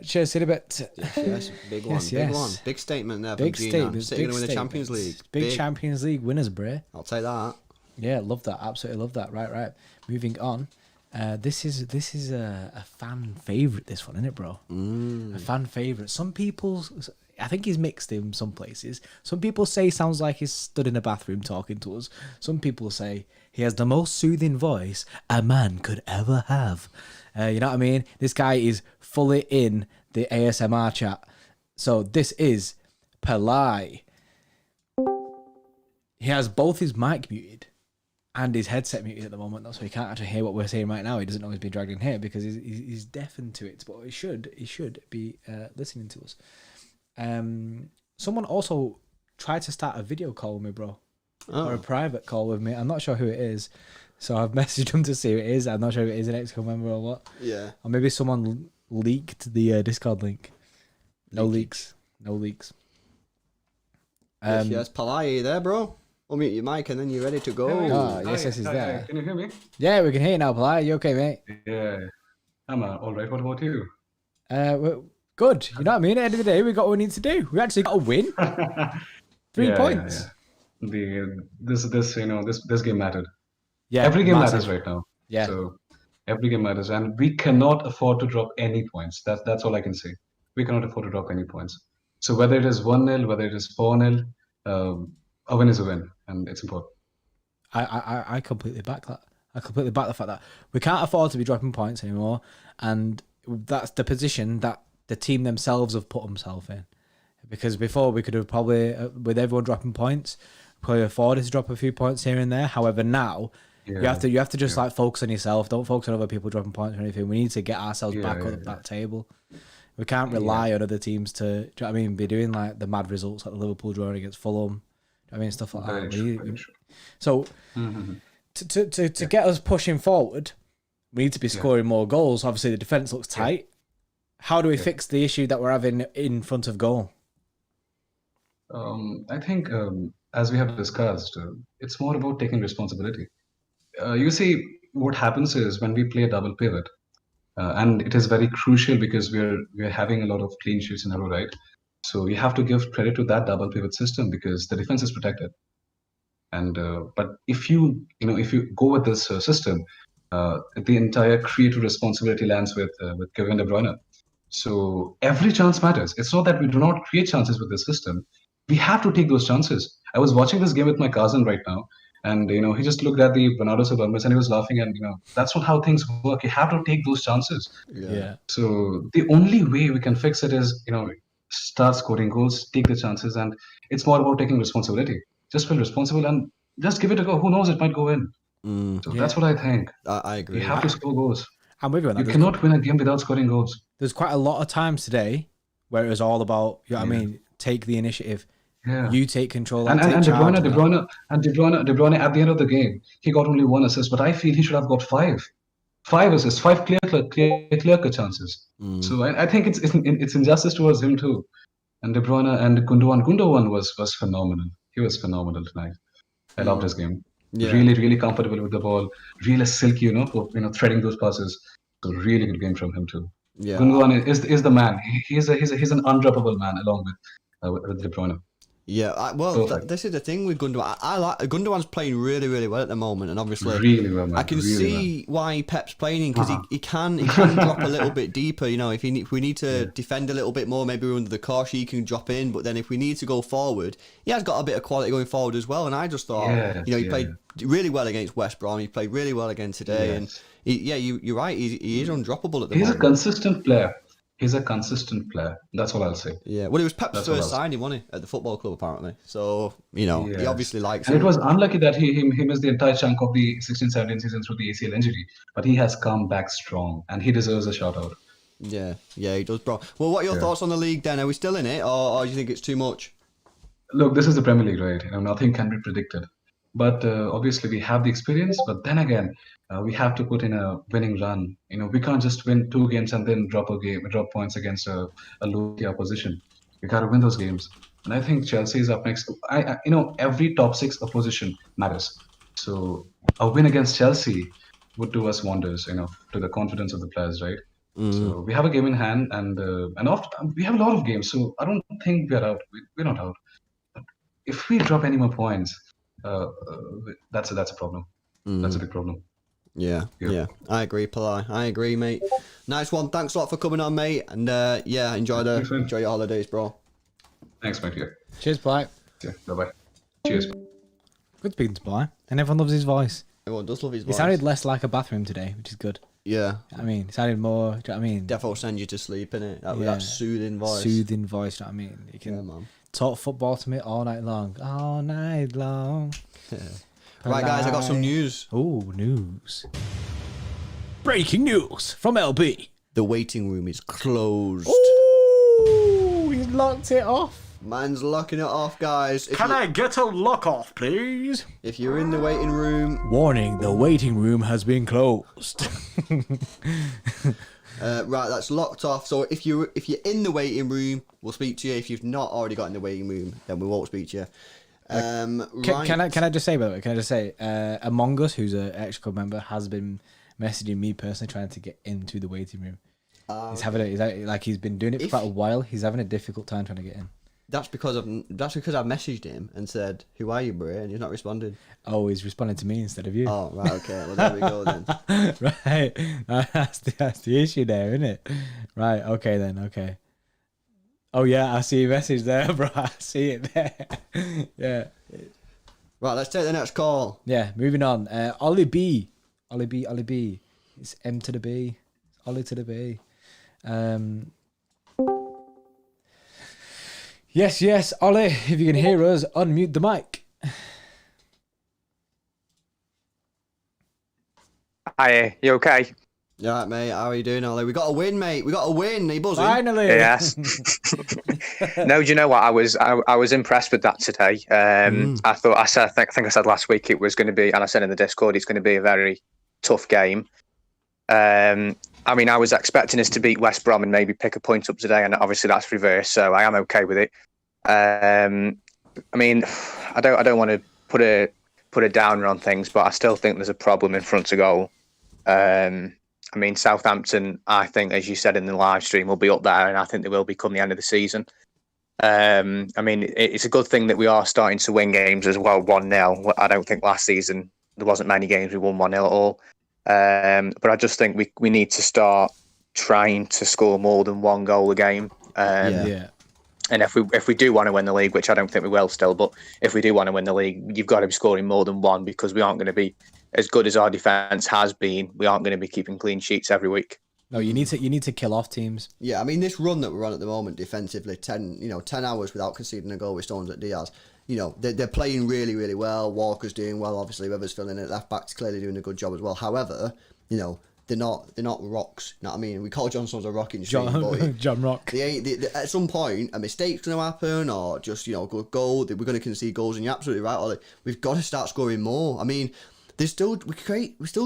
cheers, see you in a bit. Yes, big one, big one. Big statement there big from Gina. Statement, City going to win the Champions League. Big Champions League winners, bro. I'll take that. Yeah, love that. Absolutely love that. Right. Moving on. This is a fan favourite, this one, isn't it, bro? A fan favourite. Some people, I think he's mixed in some places. Some people say he sounds like he's stood in a bathroom talking to us. Some people say he has the most soothing voice a man could ever have. You know what I mean? This guy is fully in the ASMR chat. So this is Pillai. He has both his mic muted and his headset muted at the moment, so he can't actually hear what we're saying right now. He doesn't know he's being dragged in here because he's deafened to it, but he should be listening to us. Someone also tried to start a video call with me, bro, or a private call with me. I'm not sure who it is, so I've messaged him to see who it is. I'm not sure if it is an ex-co member or what. Yeah. Or maybe someone leaked the Discord link. No leaks. Yes, Pillai, there, bro. Unmute your mic and then you're ready to go. Yes, he's there. Can you hear me? Yeah, we can hear you now, Pillai. You okay, mate? Yeah. I'm all right. What about you? Well, good. You know what I mean? At the end of the day, we got what we need to do. We actually got to win. 3 points. Yeah. This game mattered. Yeah. Every game matters right now. Yeah. So every game matters, and we cannot afford to drop any points. That's all I can say. We cannot afford to drop any points. So whether it is 1-0, whether it is 4-0, a win is a win, and it's important. I completely back that. I completely back the fact that we can't afford to be dropping points anymore, and that's the position that the team themselves have put themselves in. Because before we could have probably, with everyone dropping points, probably afforded to drop a few points here and there. However, now you have to just like focus on yourself. Don't focus on other people dropping points or anything. We need to get ourselves back up that table. We can't rely on other teams to, do you know what I mean, be doing like the mad results like the Liverpool drawing against Fulham. I mean, stuff like that. So, to get us pushing forward, we need to be scoring more goals. Obviously, the defence looks tight. How do we fix the issue that we're having in front of goal? I think, as we have discussed, it's more about taking responsibility. You see, what happens is when we play a double pivot, and it is very crucial because we're having a lot of clean sheets in a row, right? So you have to give credit to that double pivot system because the defense is protected. And but if you go with this system, the entire creative responsibility lands with Kevin De Bruyne. So every chance matters. It's not that we do not create chances with this system. We have to take those chances. I was watching this game with my cousin right now, and he just looked at the Bernardo Silva miss and he was laughing. And that's not how things work. You have to take those chances. Yeah. So the only way we can fix it is start scoring goals, take the chances, and it's more about taking responsibility. Just feel responsible and just give it a go. Who knows? It might go in. So that's what I think. I agree. You have to score goals. I'm with you on that. You cannot win a game without scoring goals. There's quite a lot of times today where it was all about, you know what I mean, take the initiative. Yeah. You take control. And De Bruyne at the end of the game, he got only 1 assist, but I feel he should have got 5. 5 assists, 5 clear-cut chances. So I think it's injustice towards him too. And De Bruyne and Gundogan was phenomenal. He was phenomenal tonight. I loved his game. Yeah. Really, really comfortable with the ball. Really silky, threading those passes. So really good game from him too. Yeah. Gundogan is the man. He's an undroppable man along with De Bruyne. Yeah, this is the thing with Gundogan. I like Gundogan's playing really, really well at the moment, and obviously, really well, man. I can really see why Pep's playing him because he can drop a little bit deeper. If we need to defend a little bit more, maybe we're under the cosh, he can drop in. But then if we need to go forward, he has got a bit of quality going forward as well. And I just thought, he played really well against West Brom. He played really well again today, and you're right. He is undroppable at the moment. He's a consistent player. He's a consistent player. That's what I'll say. Yeah. Well, it was Pep's first signing, wasn't it, at the football club apparently. So he obviously likes and him. It was unlucky that he missed the entire chunk of the 16-17 season through the ACL injury, but he has come back strong and he deserves a shout out. Yeah, he does, bro. Well, what are your thoughts on the league then? Are we still in it, or do you think it's too much? Look, this is the Premier League, right? Nothing can be predicted. But obviously we have the experience. But then again, we have to put in a winning run. We can't just win 2 games and then drop points against a low-tier opposition. We got to win those games. And I think Chelsea is up next. Every top 6 opposition matters. So a win against Chelsea would do us wonders. To the confidence of the players, right? So we have a game in hand, and we have a lot of games. So I don't think we're out. We're not out. But if we drop any more points, that's a problem. That's a big problem. Yeah. I agree, Pillai. I agree, mate. Nice one. Thanks a lot for coming on, mate. And enjoy your holidays, bro. Thanks, mate. Yeah. Cheers, Pillai. Yeah. Bye-bye. Cheers. Good speaking to Pillai, and everyone loves his voice. Everyone does love his voice. It sounded less like a bathroom today, which is good. Yeah. It sounded more. Do you know what I mean? Defo send you to sleep, innit? That soothing voice. Soothing voice. Do you know what I mean? You can talk football to me all night long. All night long. Right, guys, I got some news. Oh, news. Breaking news from LB. The waiting room is closed. Ooh, he's locked it off. Man's locking it off, guys. Can I get a lock off, please? If you're in the waiting room... Warning, the waiting room has been closed. Right, that's locked off. So if you're in the waiting room, we'll speak to you. If you've not already got in the waiting room, then we won't speak to you. Right. Can I just say, by the way, Among Us, who's an extra club member, has been messaging me personally trying to get into the waiting room. He's been doing it for quite a while. He's having a difficult time trying to get in. That's because I've messaged him and said, "Who are you, bro?" and he's not responded. Oh, he's responding to me instead of you. Oh, right, okay. Well, there we go then. Right, that's the issue there, isn't it? Right, okay then, okay. Oh yeah, I see your message there, bro. I see it there. Yeah. Right, let's take the next call. Yeah, moving on. Ollie B. It's M to the B. Ollie to the B. Yes, Ollie, if you can hear us, unmute the mic. Hi, you okay? Yeah, right, mate. How are you doing, Ollie? We got a win, mate. We got a win. Are you buzzing? Finally. Yes. No, do you know what? I was impressed with that today. I thought I think I said last week it was going to be, and I said in the Discord, it's going to be a very tough game. I mean, I was expecting us to beat West Brom and maybe pick a point up today, and obviously that's reversed, so I am okay with it. I mean, I don't want to put a downer on things, but I still think there's a problem in front of goal. I mean, Southampton, I think, as you said in the live stream, will be up there, and I think they will be come the end of the season. I mean, it's a good thing that we are starting to win games as well, 1-0. I don't think last season there wasn't many games we won 1-0 at all. But I just think we need to start trying to score more than one goal a game. And if we do want to win the league, which I don't think we will still, but if we do want to win the league, you've got to be scoring more than one, because we aren't going to be as good as our defence has been. We aren't going to be keeping clean sheets every week. No, you need to kill off teams. Yeah, I mean, this run that we're on at the moment defensively, 10 hours without conceding a goal with Stones at Diaz. They're playing really, really well. Walker's doing well, obviously. Whoever's filling it, left back's clearly doing a good job as well. However, they're not rocks. You know what I mean? We call John Stones a rock in John Rock. At some point, a mistake's going to happen, or just good goal. We're going to concede goals, and you're absolutely right, Ollie. We've got to start scoring more. I mean, we're still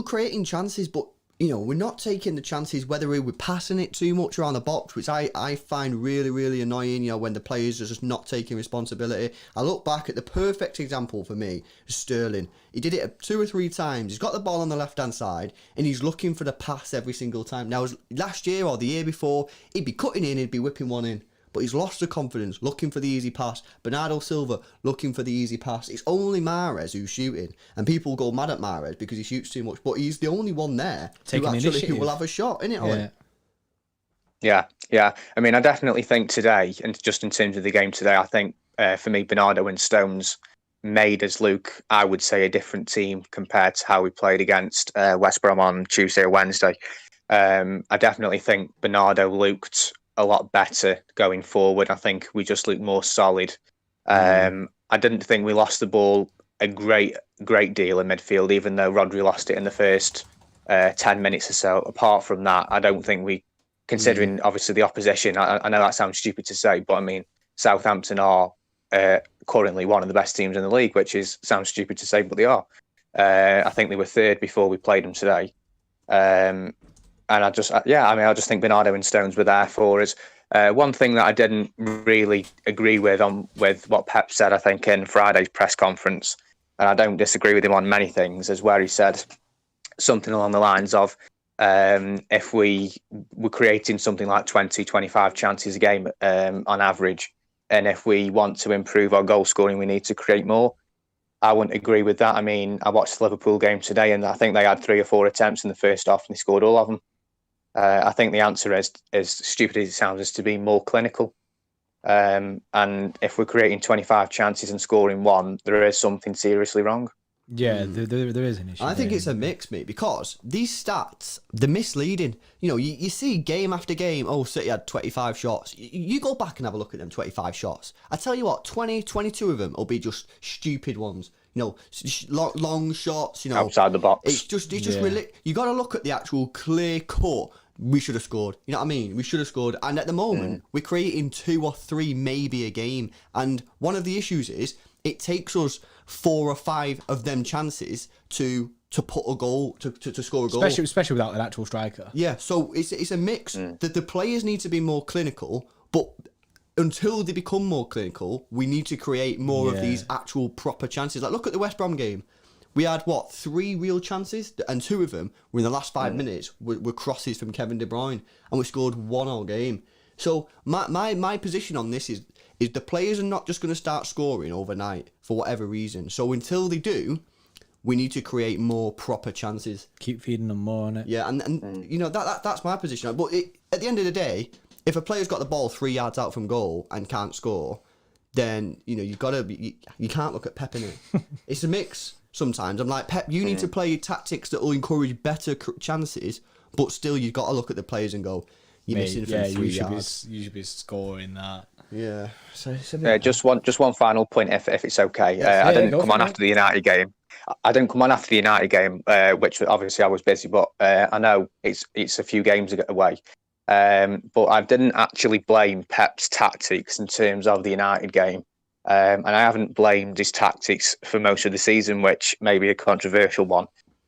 creating chances, but we're not taking the chances, whether we're passing it too much around the box, which I find really, really annoying, when the players are just not taking responsibility. I look back at the perfect example for me, Sterling. He did it 2 or 3 times. He's got the ball on the left-hand side, and he's looking for the pass every single time. Now, last year or the year before, he'd be cutting in, he'd be whipping one in. But he's lost the confidence, looking for the easy pass. Bernardo Silva looking for the easy pass. It's only Mahrez who's shooting. And people go mad at Mahrez because he shoots too much. But he's the only one there who will have a shot, isn't it, Ollie? Yeah. I mean, I definitely think today, and just in terms of the game today, I think for me, Bernardo and Stones made us look, I would say, a different team compared to how we played against West Brom on Tuesday or Wednesday. I definitely think Bernardo looked a lot better going forward. I think we just looked more solid. I didn't think we lost the ball a great deal in midfield, even though Rodri lost it in the first 10 minutes or so. Apart from that, I don't think we, considering obviously the opposition, I know that sounds stupid to say, but I mean, Southampton are currently one of the best teams in the league, which sounds stupid to say, but they are. I think they were third before we played them today. And I just think Bernardo and Stones were there for us. One thing that I didn't really agree with what Pep said, I think, in Friday's press conference, and I don't disagree with him on many things, is where he said something along the lines of, if we were creating something like 20, 25 chances a game on average, and if we want to improve our goal scoring, we need to create more. I wouldn't agree with that. I mean, I watched the Liverpool game today, and I think they had 3 or 4 attempts in the first half, and they scored all of them. I think the answer is, as stupid as it sounds, is to be more clinical. And if we're creating 25 chances and scoring 1, there is something seriously wrong. Yeah, there is an issue. I think it's a mix, mate, because these stats, they're misleading. You see game after game, City had 25 shots. You go back and have a look at them 25 shots. I tell you what, 20, 22 of them will be just stupid ones. Long shots, outside the box. It's just really, you got to look at the actual clear cut. We should have scored. You know what I mean? We should have scored. And at the moment, we're creating 2 or 3 maybe a game. And one of the issues is it takes us 4 or 5 of them chances to put a goal, to score a goal. Especially without an actual striker. Yeah, so it's a mix. That the players need to be more clinical, but until they become more clinical, we need to create more of these actual proper chances. Like, look at the West Brom game. We had, 3 real chances, and 2 of them were in the last 5 minutes, were crosses from Kevin De Bruyne, and we scored 1 all game. So my position on this is the players are not just going to start scoring overnight for whatever reason. So until they do, we need to create more proper chances. Keep feeding them more on it. Yeah, and that's my position. But at the end of the day, if a player's got the ball 3 yards out from goal and can't score, then you can't look at Pep in it. It's a mix. Sometimes I'm like, Pep, you need to play tactics that will encourage better chances, but still you've got to look at the players and go, you're missing from 3 yards. You should be scoring that. Yeah. So just one final point, if it's okay. I didn't come on after the United game. I didn't come on after the United game, which obviously I was busy, but I know it's a few games away. But I didn't actually blame Pep's tactics in terms of the United game. And I haven't blamed his tactics for most of the season, which may be a controversial one.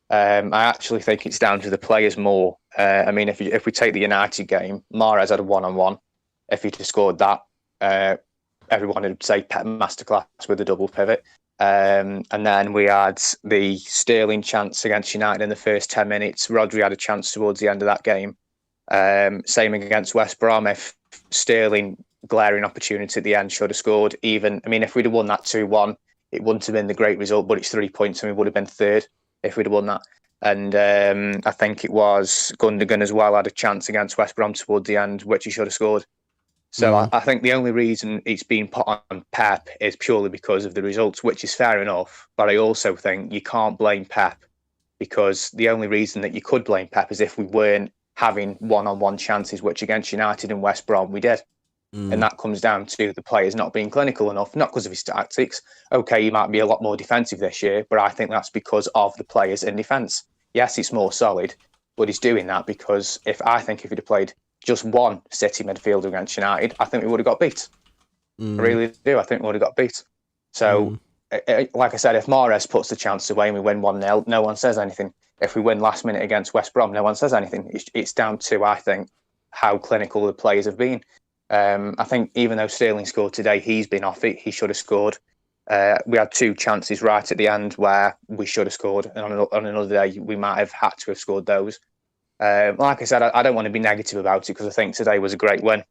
I actually think it's down to the players more. I mean, if we take the United game, Mahrez had a 1-on-1. If he'd have scored that, everyone would say Pep masterclass with a double pivot. And then we had the Sterling chance against United in the first 10 minutes. Rodri had a chance towards the end of that game. Same against West Brom. If Sterling, glaring opportunity at the end, should have scored. If we'd have won that 2-1, it wouldn't have been the great result, but it's 3 points and we would have been third if we'd have won that. And I think it was Gundogan as well had a chance against West Brom towards the end, which he should have scored. So I think the only reason it's been put on Pep is purely because of the results, which is fair enough. But I also think you can't blame Pep, because the only reason that you could blame Pep is if we weren't having one-on-one chances, which against United and West Brom we did. And that comes down to the players not being clinical enough, not because of his tactics. Okay, he might be a lot more defensive this year, but I think that's because of the players in defence. Yes, it's more solid, but he's doing that because if he'd have played just one City midfielder against United, I think we would have got beat. I really do. I think we would have got beat. So, like I said, if Mahrez puts the chance away and we win 1-0, no one says anything. If we win last minute against West Brom, no one says anything. It's down to, I think, how clinical the players have been. I think even though Sterling scored today, he's been off it. He should have scored. We had 2 chances right at the end where we should have scored. And on another day, we might have had to have scored those. Like I said, I don't want to be negative about it because I think today was a great win.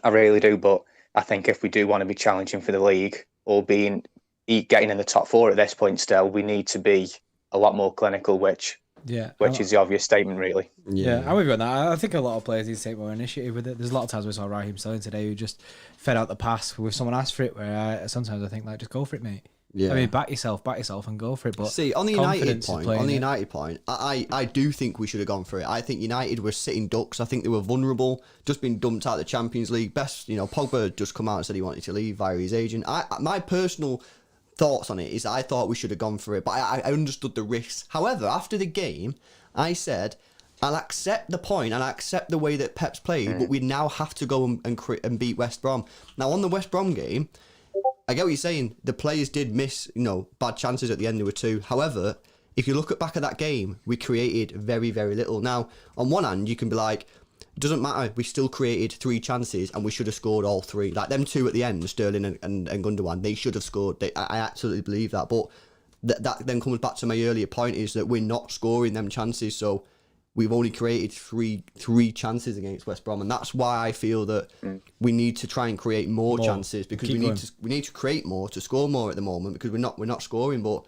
I really do. But I think if we do want to be challenging for the league or getting in the top 4 at this point still, we need to be a lot more clinical, which is the obvious statement, really. Yeah, I'm with you on that. I think a lot of players need to take more initiative with it. There's a lot of times we saw Raheem Sterling today who just fed out the pass with someone asked for it, where sometimes I think, just go for it, mate. Yeah. I mean, back yourself and go for it. But see, on the United point, I do think we should have gone for it. I think United were sitting ducks. I think they were vulnerable, just been dumped out of the Champions League. Pogba had just come out and said he wanted to leave via his agent. My personal thoughts on it is I thought we should have gone for it, but I understood the risks. However, after the game, I said, I'll accept the point and I accept the way that Pep's played, but we now have to go and beat West Brom. Now, on the West Brom game, I get what you're saying. The players did miss, bad chances at the end. There were 2. However, if you look back at that game, we created very, very little. Now, on one hand, you can be like, it doesn't matter. We still created 3 chances and we should have scored all 3. Like them 2 at the end, Sterling and Gundogan, they should have scored. I absolutely believe that. But that then comes back to my earlier point is that we're not scoring them chances. So we've only created three chances against West Brom, and that's why I feel that we need to try and create more chances, because we need to create more to score more at the moment, because we're not scoring. But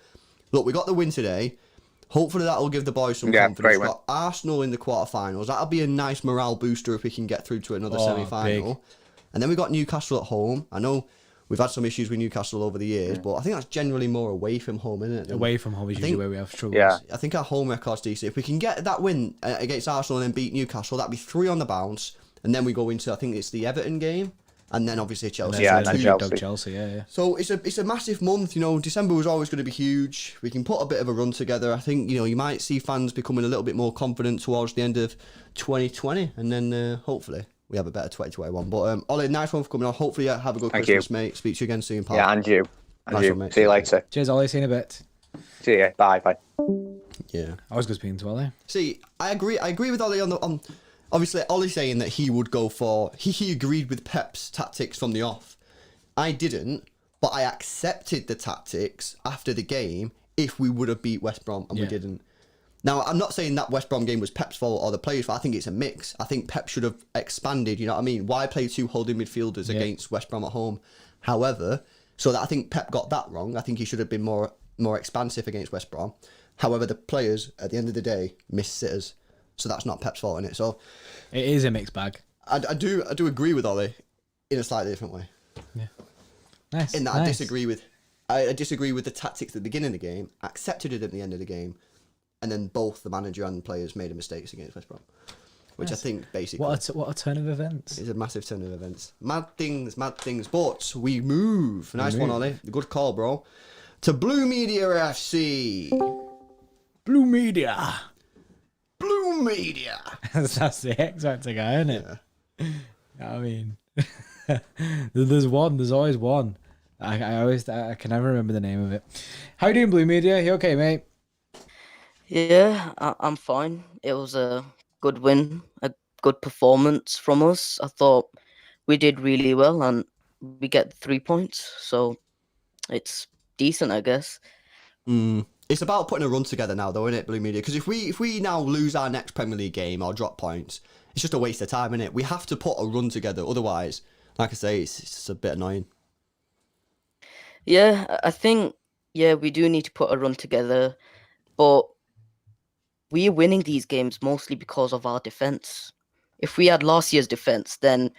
look, we got the win today. Hopefully that'll give the boys some confidence. We've got Arsenal in the quarterfinals. That'll be a nice morale booster if we can get through to another semi-final. Big. And then we got Newcastle at home. I know we've had some issues with Newcastle over the years, but I think that's generally more away from home, isn't it? Away from home is usually where we have troubles. Yeah. I think our home record's decent. If we can get that win against Arsenal and then beat Newcastle, that'd be 3 on the bounce. And then we go into, I think it's the Everton game. And then obviously Chelsea. Chelsea, yeah. So it's a massive month. December was always going to be huge. We can put a bit of a run together. I think, you might see fans becoming a little bit more confident towards the end of 2020. And then hopefully we have a better 2021. But Ollie, nice one for coming on. Hopefully you have a good Christmas, mate. Speak to you again soon, pal. Yeah, and you. Nice one, mate. See you later. Cheers, Ollie. See you in a bit. See you. Bye. Yeah. Always good speaking to Ollie. See, I agree with Ollie on obviously, Ollie saying that he would go for... He agreed with Pep's tactics from the off. I didn't, but I accepted the tactics after the game if we would have beat West Brom, and we didn't. Now, I'm not saying that West Brom game was Pep's fault or the players' fault. I think it's a mix. I think Pep should have expanded, you know what I mean? Why play 2 holding midfielders against West Brom at home? However, so that I think Pep got that wrong. I think he should have been more expansive against West Brom. However, the players, at the end of the day, missed sitters. So that's not Pep's fault, innit? So it is a mixed bag. I do agree with Ollie in a slightly different way. Yeah. Nice. In that I disagree with the tactics at the beginning of the game, accepted it at the end of the game, and then both the manager and the players made mistakes against West Brom. Which I think basically what a turn of events. It's a massive turn of events. Mad things. But we move. Nice one, Ollie. Good call, bro. To Blue Media FC. Blue Media. That's the X Factor guy, isn't it? Yeah. I mean, there's always one. I can never remember the name of it. How you doing, Blue Media? You okay, mate? Yeah, I'm fine. It was a good win, a good performance from us. I thought we did really well, and we get 3 points, so it's decent, I guess. It's about putting a run together now, though, isn't it, Blue Media? Because if we now lose our next Premier League game or drop points, it's just a waste of time, isn't it? We have to put a run together. Otherwise, like I say, it's just a bit annoying. Yeah, I think, we do need to put a run together, but we're winning these games mostly because of our defense. If we had last year's defense, then,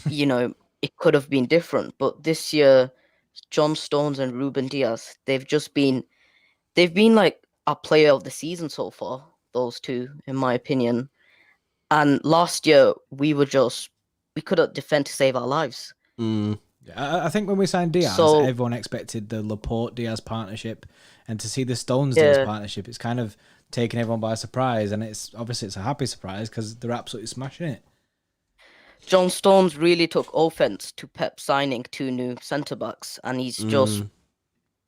it could have been different. But this year, John Stones and Ruben Diaz, they've been like our player of the season so far, those two, in my opinion. And last year, we couldn't defend to save our lives. I think when we signed Diaz, everyone expected the Laporte-Diaz partnership, and to see the Stones-Diaz partnership, it's kind of taken everyone by surprise, and it's a happy surprise because they're absolutely smashing it. John Stones really took offense to Pep signing 2 new centre-backs, and he's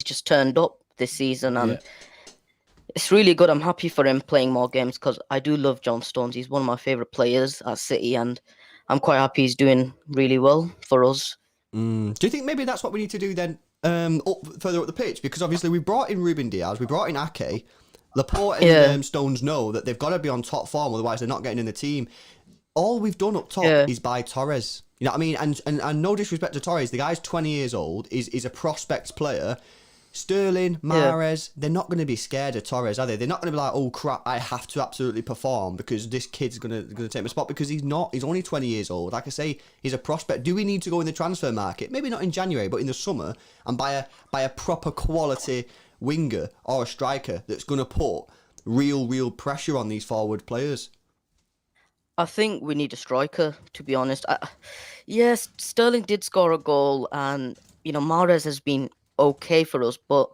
just turned up this season, and it's really good. I'm happy for him playing more games because I do love John Stones. He's one of my favourite players at City, and I'm quite happy he's doing really well for us. Do you think maybe that's what we need to do then, further up the pitch? Because obviously we brought in Ruben Diaz, we brought in Ake. Laporte and Stones know that they've got to be on top form, otherwise they're not getting in the team. All we've done up top is buy Torres. You know what I mean? And no disrespect to Torres, the guy's 20 years old, is a prospect player. Sterling, Mahrez, they're not going to be scared of Torres, are they? They're not going to be like, oh crap, I have to absolutely perform because this kid's going to take my spot, because he's not. He's only 20 years old. Like I say, he's a prospect. Do we need to go in the transfer market? Maybe not in January, but in the summer, and buy a proper quality winger or a striker that's going to put real pressure on these forward players? I think we need a striker, to be honest. Yes, Sterling did score a goal, and Mahrez has been okay for us, but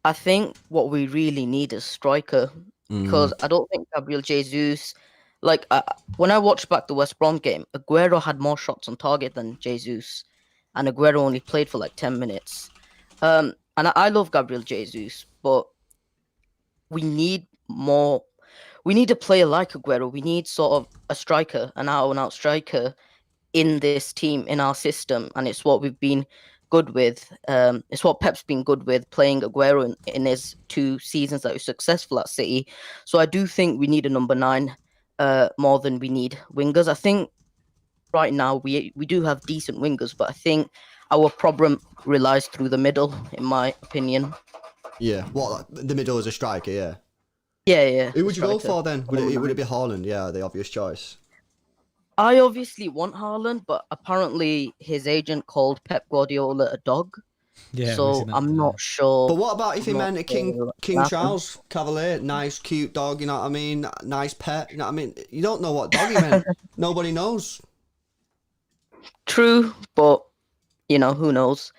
I think what we really need is striker, because I don't think Gabriel Jesus, when I watched back the West Brom game, Aguero had more shots on target than Jesus, and Aguero only played for 10 minutes. And I love Gabriel Jesus, but we need more. We need a player like Aguero. We need sort of a striker, an out-and-out striker in this team, in our system, and it's what we've been good with. It's what Pep's been good with, playing Aguero in his 2 seasons that was successful at City. So I do think we need a number 9 more than we need wingers. I think right now we do have decent wingers, but I think our problem relies through the middle, in my opinion. Yeah, the middle is a striker, yeah. Yeah. Who would you go for then? Would it be Haaland? Yeah, the obvious choice. I obviously want Haaland, but apparently his agent called Pep Guardiola a dog. Yeah, so I'm not sure. But what about if he meant a King Charles Cavalier? Nice, cute dog, you know what I mean? Nice pet, you know what I mean? You don't know what dog he meant. Nobody knows. True, but, who knows?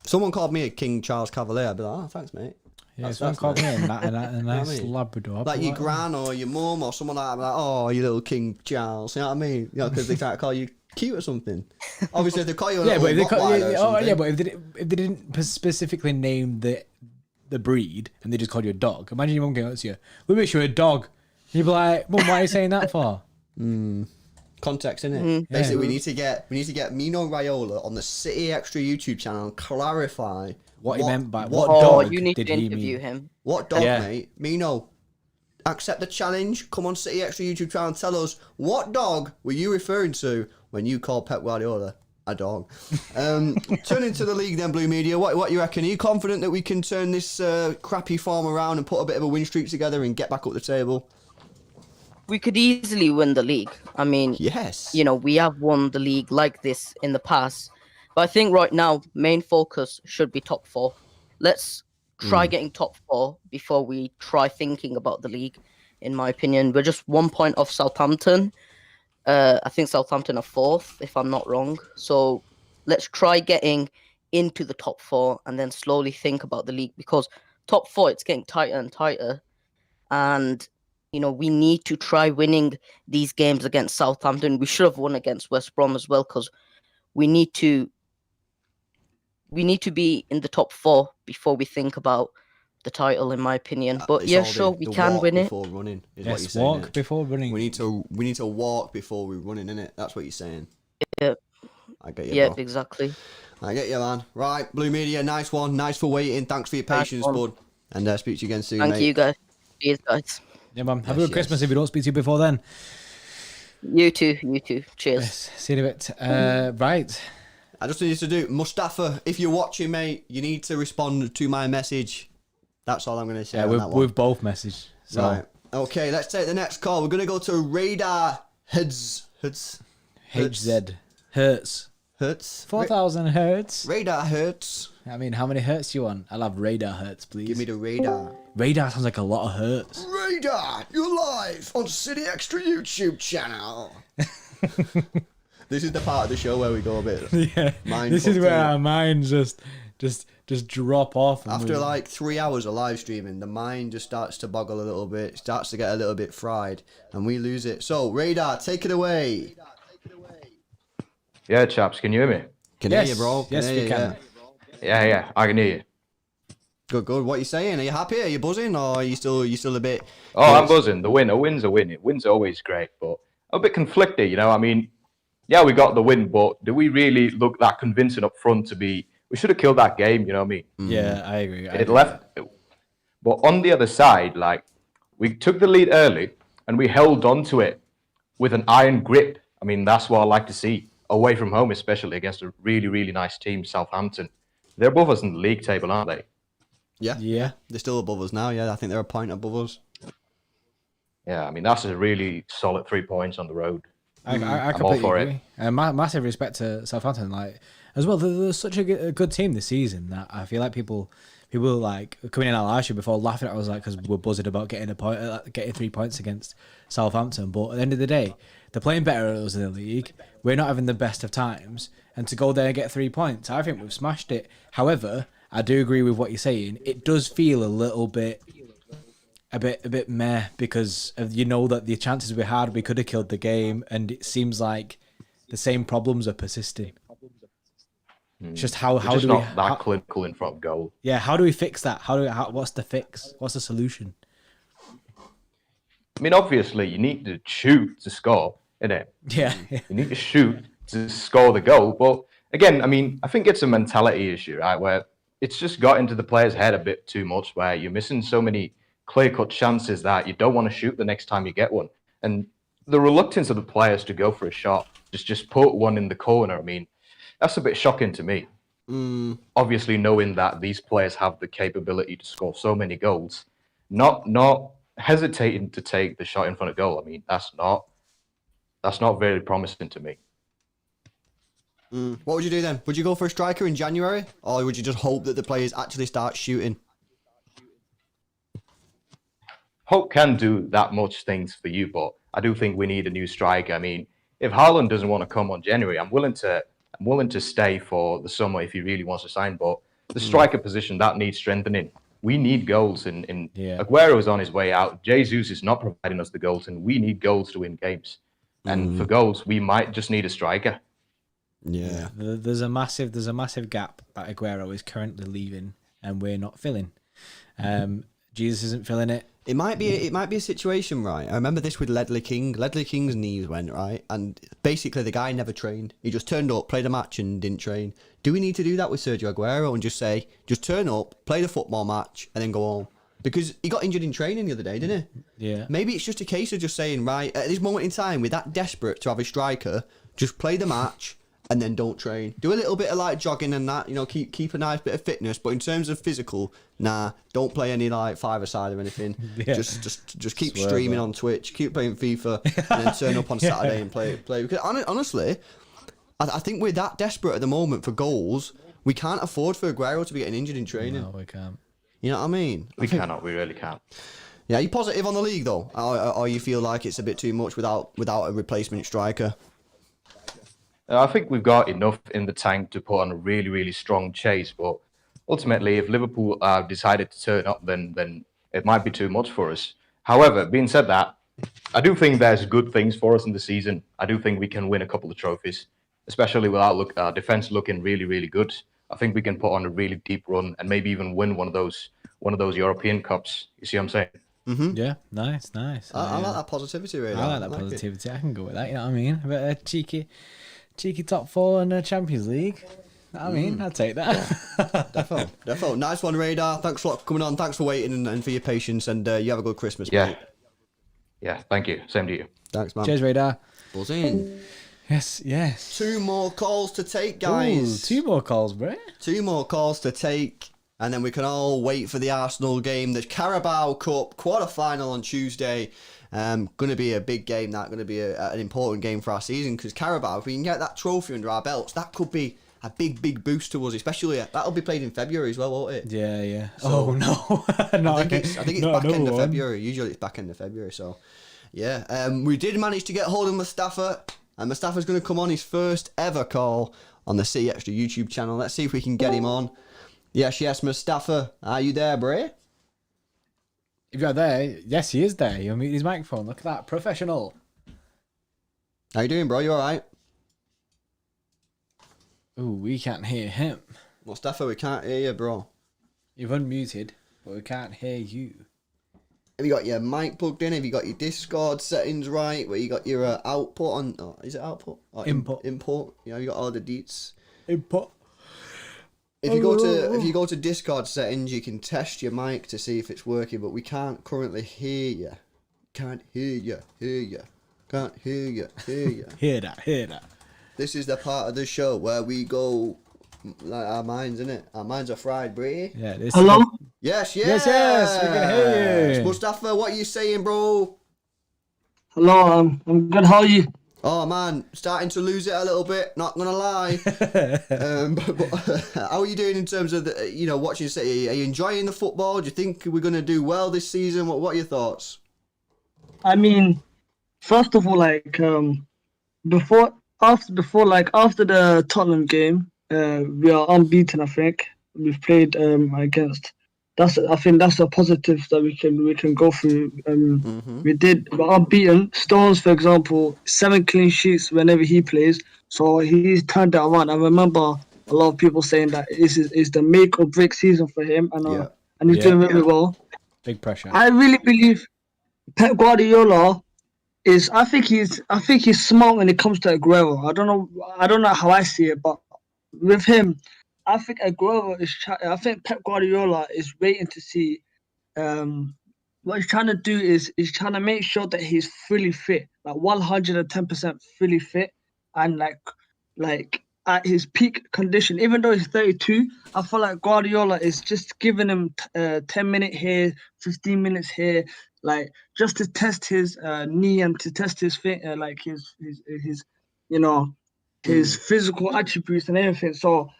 Someone called me a King Charles Cavalier. I'd be like, oh, thanks, mate. Yeah, someone called me a nice Labrador. Like your gran or your mum or someone like that. I'm like, oh, you little King Charles. You know what I mean? Because they try to call you cute or something. Obviously, if they call you a little but if they didn't specifically name the breed and they just called you a dog, imagine your mum going up to you, we wish you were a dog. You'd be like, Mum, why are you saying that for? Context, innit? Basically, we need to get Mino Raiola on the City Extra YouTube channel and clarify what he meant by what dog you need did to he interview mean? him. What dog, mate? Mino, accept the challenge. Come on, City Extra YouTube channel and tell us what dog were you referring to when you called Pep Guardiola a dog. Turning to the league then, Blue Media, what you reckon? Are you confident that we can turn this crappy form around and put a bit of a win streak together and get back up the table? We could easily win the league. I mean, yes, we have won the league like this in the past. But I think right now, main focus should be top 4. Let's try getting top 4 before we try thinking about the league, in my opinion. We're just 1 point off Southampton. I think Southampton are 4th, if I'm not wrong. So let's try getting into the top 4 and then slowly think about the league, because top 4, it's getting tighter and tighter. And, we need to try winning these games against Southampton. We should have won against West Brom as well, because we need to be in the top 4 before we think about the title, in my opinion. But yeah, sure, we can win it. Before running, is what you're Yes, saying. walk before running. We need to walk before we're running, innit? That's what you're saying. Yeah, I get you, Yep, bro. exactly. I get you, man. Right, Blue Media, nice one. Nice for waiting. Thanks for your Nice patience, one. bud. And speak to you again soon, Thank mate. you, guys. Cheers, guys. Yeah, man. Have Yes, a good Christmas yes. if we don't speak to you before then. You too. You too. Cheers. Yes. See you in a bit. Right. I just need to do, Mustafa, if you're watching, mate, you need to respond to my message. That's all I'm going to say. Yeah, on that one. we've both messaged. So. Right. Okay, let's take the next call. We're going to go to Radar Hertz. HZ. Hertz. 4,000 hertz. Radar Hertz. I mean, how many hertz do you want? I'll have radar hertz, please. Give me the radar. Radar sounds like a lot of hertz. Radar, you're live on City Extra YouTube channel. This is the part of the show where we go a bit. Yeah. This is where our minds just drop off. After like 3 hours of live streaming, the mind just starts to boggle a little bit, starts to get a little bit fried, and we lose it. So, Radar, take it away. Yeah, chaps, can you hear me? Can hear you, bro. Yes, we can. Yeah, I can hear you. Good. What are you saying? Are you happy? Are you buzzing? Or are you still a bit... Oh, I'm buzzing. A win's a win. Win's always great, but I'm a bit conflicted, you know? I mean, yeah, we got the win, but do we really look that convincing up front to be... We should have killed that game, you know what I mean? Yeah, I agree. But on the other side, like, we took the lead early and we held on to it with an iron grip. I mean, that's what I like to see. Away from home, especially against a really, really nice team, Southampton. They're above us in the league table, aren't they? Yeah. They're still above us now, yeah. I think they're a point above us. Yeah, I mean, that's a really solid 3 points on the road. I completely agree. And massive respect to Southampton, like as well. They're such a good team this season that I feel like people like coming in last year before laughing at us like because we're buzzing about getting 3 points against Southampton. But at the end of the day, they're playing better than us in the league. We're not having the best of times, and to go there and get 3 points, I think we've smashed it. However, I do agree with what you're saying. It does feel a little bit. A bit meh because of, that the chances we had, we could have killed the game, and it seems like the same problems are persisting. It's just how We're just do we not that clinical in front of goal. Yeah, how do we fix that? What's the fix? What's the solution? I mean, obviously, you need to shoot to score, innit? Yeah. You need to shoot to score the goal. But again, I mean, I think it's a mentality issue, right? Where it's just got into the player's head a bit too much, where you're missing so many clear-cut chances that you don't want to shoot the next time you get one. And the reluctance of the players to go for a shot, just put one in the corner, I mean, that's a bit shocking to me. Obviously, knowing that these players have the capability to score so many goals, not hesitating to take the shot in front of goal. I mean, that's not very promising to me. What would you do then? Would you go for a striker in January, or would you just hope that the players actually start shooting? Hope can do that much things for you, but I do think we need a new striker. I mean, if Haaland doesn't want to come on January, I'm willing to stay for the summer if he really wants to sign. But the striker position, that needs strengthening. We need goals, and Aguero is on his way out. Jesus is not providing us the goals, and we need goals to win games. And for goals, we might just need a striker. Yeah, there's a massive gap that Aguero is currently leaving, and we're not filling. Jesus isn't filling it. It might be a situation, right? I remember this with Ledley King. Ledley King's knees went, right? And basically the guy never trained. He just turned up, played a match and didn't train. Do we need to do that with Sergio Aguero and just turn up, play the football match and then go home? Because he got injured in training the other day, didn't he? Yeah. Maybe it's just a case of just saying, right, at this moment in time, we're that desperate to have a striker, just play the match and then don't train. Do a little bit of like jogging and that, keep a nice bit of fitness. But in terms of physical, nah, don't play any like five-a-side or anything. Yeah. Just keep streaming on Twitch, keep playing FIFA, and then turn up on Saturday and play. Because honestly, I think we're that desperate at the moment for goals. We can't afford for Aguero to be getting injured in training. No, we can't. You know what I mean? We cannot. We really can't. Yeah, are you positive on the league though, or you feel like it's a bit too much without a replacement striker? I think we've got enough in the tank to put on a really, really strong chase. But ultimately, if Liverpool decided to turn up, then it might be too much for us. However, being said that, I do think there's good things for us in the season. I do think we can win a couple of trophies, especially with our defense looking really, really good. I think we can put on a really deep run and maybe even win one of those European Cups. You see what I'm saying? Mm-hmm. Yeah, nice. I like that positivity, really. I like that positivity. I can go with that. You know what I mean? A bit of cheeky cheeky top 4 in the Champions League. I mean, I'll take that. Defo. Nice one, Radar. Thanks a lot for coming on. Thanks for waiting and for your patience. And you have a good Christmas, mate. Yeah, thank you. Same to you. Thanks, man. Cheers, Radar. Buzz in. Yes. 2 more calls to take, guys. Ooh, 2 more calls, bro. 2 more calls to take. And then we can all wait for the Arsenal game. The Carabao Cup quarter-final on Tuesday. Going to be a big game. That's going to be an important game for our season. Because Carabao, if we can get that trophy under our belts, that could be a big boost to us. Especially, that'll be played in February as well, won't it? Yeah. So, no. I think it's back end of February. Usually it's back end of February. So, yeah. We did manage to get hold of Mustafa. And Mustafa's going to come on his first ever call on the City Extra YouTube channel. Let's see if we can get him on. Yes, Mustafa. Are you there, bro? If you're there, yes, he is there. He'll mute his microphone. Look at that. Professional. How you doing, bro? You alright? Ooh, we can't hear him. Mustafa, we can't hear you, bro. You've unmuted, but we can't hear you. Have you got your mic plugged in? Have you got your Discord settings right? Where you got your output on? Oh, is it output? Oh, input. Input. Yeah, you got all the deets. Input. If you go to Discord settings, you can test your mic to see if it's working, but we can't currently hear you. Can't hear you. Can't hear you. Hear that. This is the part of the show where we go like our minds, innit? Our minds are fried, Bree. Yeah. Hello? Yes. We can hear you. Mustafa, what are you saying, bro? Hello, I'm good. How are you? Oh man, starting to lose it a little bit. Not gonna lie. But how are you doing in terms of watching City? Are you enjoying the football? Do you think we're gonna do well this season? What are your thoughts? I mean, first of all, after the Tottenham game, we are unbeaten. I think we've played against. I think that's a positive that we can go through. We're unbeaten. Stones, for example, 7 clean sheets whenever he plays. So he's turned that around. I remember a lot of people saying that this is the make or break season for him, and he's doing really well. Big pressure. I really believe Pep Guardiola is. I think he's smart when it comes to Aguero. I don't know how I see it, but with him, I think Pep Guardiola is waiting to see. What he's trying to do is he's trying to make sure that he's fully fit, like 110% fully fit, and like at his peak condition. Even though he's 32, I feel like Guardiola is just giving him 10 minutes here, 15 minutes here, like just to test his knee and to test his fit, like his his physical attributes and everything. So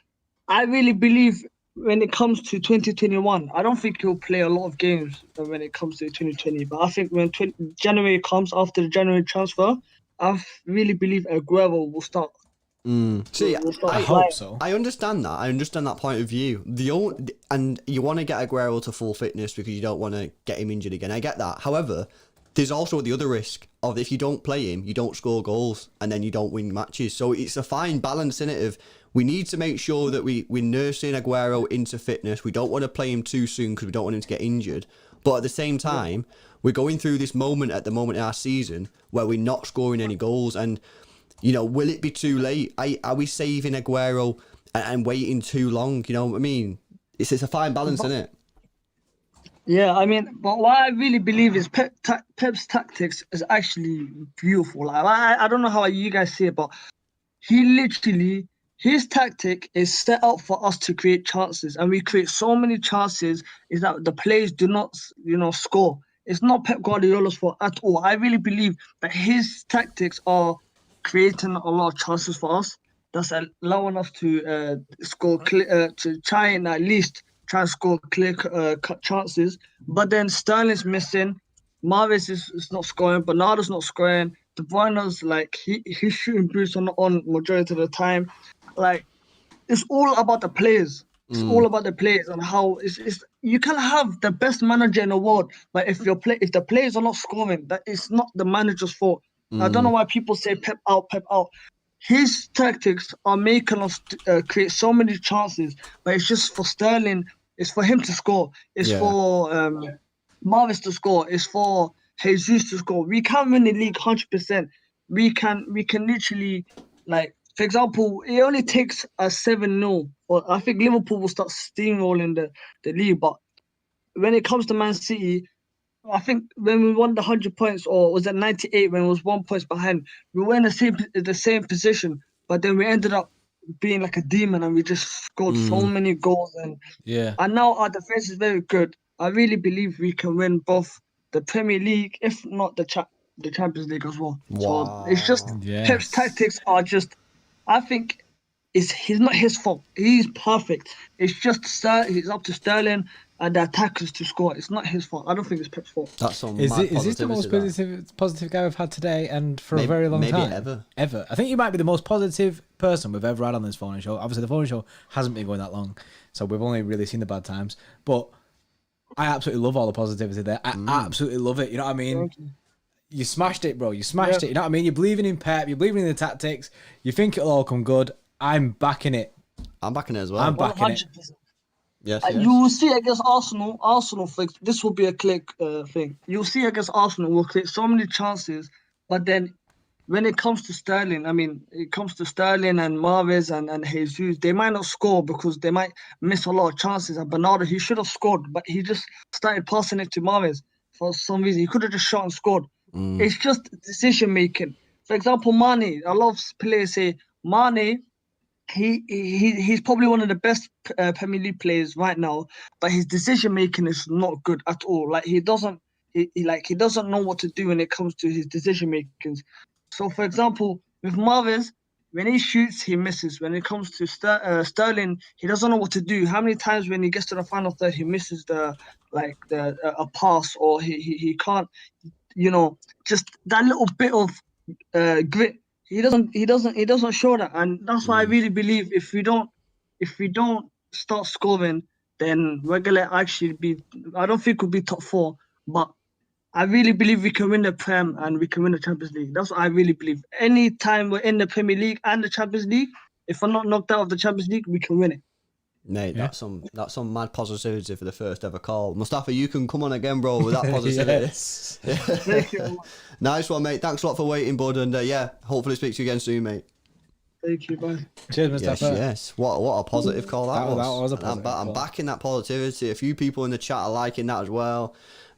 I really believe when it comes to 2021, I don't think he'll play a lot of games when it comes to 2020. But I think when January comes, after the January transfer, I really believe Aguero will start. See, I hope so. I understand that. I understand that point of view. And you want to get Aguero to full fitness because you don't want to get him injured again. I get that. However, there's also the other risk of if you don't play him, you don't score goals, and then you don't win matches. So it's a fine balance in it of we need to make sure that we're nursing Aguero into fitness. We don't want to play him too soon because we don't want him to get injured. But at the same time, we're going through this moment at the moment in our season where we're not scoring any goals. And, will it be too late? Are we saving Aguero and waiting too long? You know what I mean? It's a fine balance, isn't it? Yeah, I mean, but what I really believe is Pep's tactics is actually beautiful. Like, I don't know how you guys see it, but his tactic is set up for us to create chances, and we create so many chances is that the players do not, score. It's not Pep Guardiola's fault at all. I really believe that his tactics are creating a lot of chances for us. That's allowing us to score, to try and at least try and score clear cut chances. But then Sterling's missing. Mahrez is not scoring. Bernardo's not scoring. De Bruyne's he's shooting boots on majority of the time. Like, it's all about the players. It's all about the players and how it's. You can have the best manager in the world, but if the players are not scoring, that is not the manager's fault. I don't know why people say Pep out. His tactics are making us create so many chances, but it's just for Sterling. It's for him to score. It's for Mahrez to score. It's for Jesus to score. We can win the league 100%. We can literally for example, it only takes a 7-0, or I think Liverpool will start steamrolling the league. But when it comes to Man City, I think when we won the 100 points, or was it 98 when it was 1 point behind, we were in the same position, but then we ended up being like a demon and we just scored so many goals. And now our defense is very good. I really believe we can win both the Premier League, if not the Champions League as well. So it's just Pep's tactics are just, I think he's not his fault. He's perfect. It's just he's up to Sterling and the attackers to score. It's not his fault. I don't think it's Pep's fault. That's some Is this the most positive guy we've had today and for a very long time? Maybe ever. I think you might be the most positive person we've ever had on this phone show. Obviously, the phone show hasn't been going that long, so we've only really seen the bad times. But I absolutely love all the positivity there. I absolutely love it. You know what I mean? You smashed it, bro. You smashed it. You know what I mean? You're believing in Pep. You're believing in the tactics. You think it'll all come good. I'm backing it. I'm backing it as well. I'm backing 100%. It. Yes, You will see against Arsenal. This will be a click thing. You'll see against Arsenal, we'll create so many chances, but then when it comes to Sterling, and Mahrez and Jesus, they might not score because they might miss a lot of chances. And Bernardo, he should have scored, but he just started passing it to Mahrez for some reason. He could have just shot and scored. It's just decision making. For example, Mane. A lot of players say Mane. He's probably one of the best Premier League players right now, but his decision making is not good at all. Like he doesn't know what to do when it comes to his decision making. So, for example, with Mahrez, when he shoots, he misses. When it comes to Sterling, he doesn't know what to do. How many times when he gets to the final third, he misses a pass, or he can't, just that little bit of grit. He doesn't show that, and that's why I really believe if we don't start scoring, then we're gonna actually be. I don't think we'll be top 4, but I really believe we can win the Prem and we can win the Champions League. That's what I really believe. Anytime we're in the Premier League and the Champions League, if we're not knocked out of the Champions League, we can win it. Mate, that's some mad positivity for the first ever call. Mustafa, you can come on again, bro, with that positivity. Thank you. Nice one, mate. Thanks a lot for waiting, bud, and hopefully speak to you again soon, mate. Thank you, bye. Cheers, Mustafa. Yes. What a positive call that was. That was a positive call. I'm backing that positivity. A few people in the chat are liking that as well.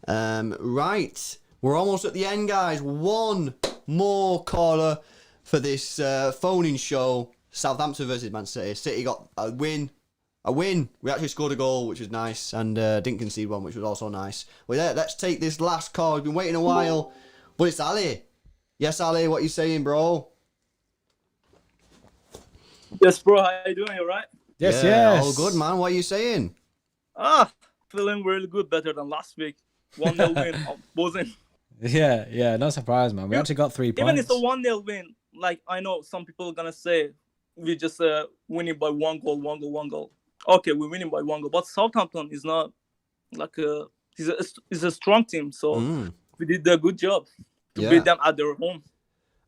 Right, we're almost at the end, guys. One more caller for this phone-in show. Southampton versus Man City. City got a win. We actually scored a goal, which was nice, and didn't concede one, which was also nice. Well, let's take this last call. We've been waiting a while, but it's Ali. Yes, Ali, what are you saying, bro? Yes, bro. How you doing? You right? Yes. All good, man. What are you saying? Feeling really good, better than last week. 1-0 win. I'm buzzing. Yeah. No surprise, man. We actually got 3 points. Even if it's a 1-0 win, like I know some people are gonna say we just winning by 1 goal. Okay, we're winning by 1 goal, but Southampton is not like he's a strong team, so we did a good job to beat them at their home.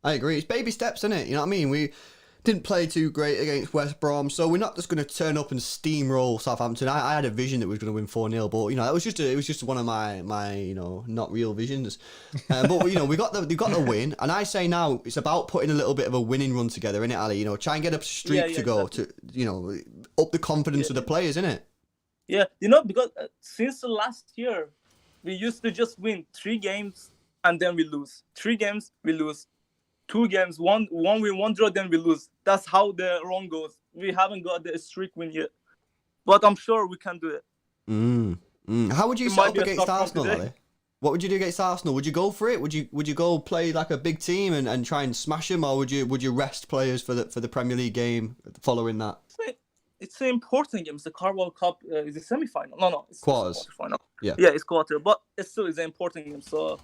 I agree. It's baby steps, isn't it? You know what I mean? We didn't play too great against West Brom, so we're not just going to turn up and steamroll Southampton. I had a vision that we were going to win 4-0, but it was just one of my not real visions. But we got the win, and I say now it's about putting a little bit of a winning run together, innit, Ali? Try and get a streak to go exactly. To up the confidence of the players, innit? Yeah, because since the last year we used to just win 3 games and then we lose. 3 games we lose. 2 games, one win, 1 draw, then we lose. That's how the run goes. We haven't got the streak win yet, but I'm sure we can do it. How would you set up against Arsenal, Ali? What would you do against Arsenal? Would you go for it? Would you go play like a big team and try and smash them, or would you rest players for the Premier League game following that? It's an important game. It's the Carabao Cup. Is a semi-final? No, it's quarters. Final. Yeah, it's quarter, but it still is an important game. So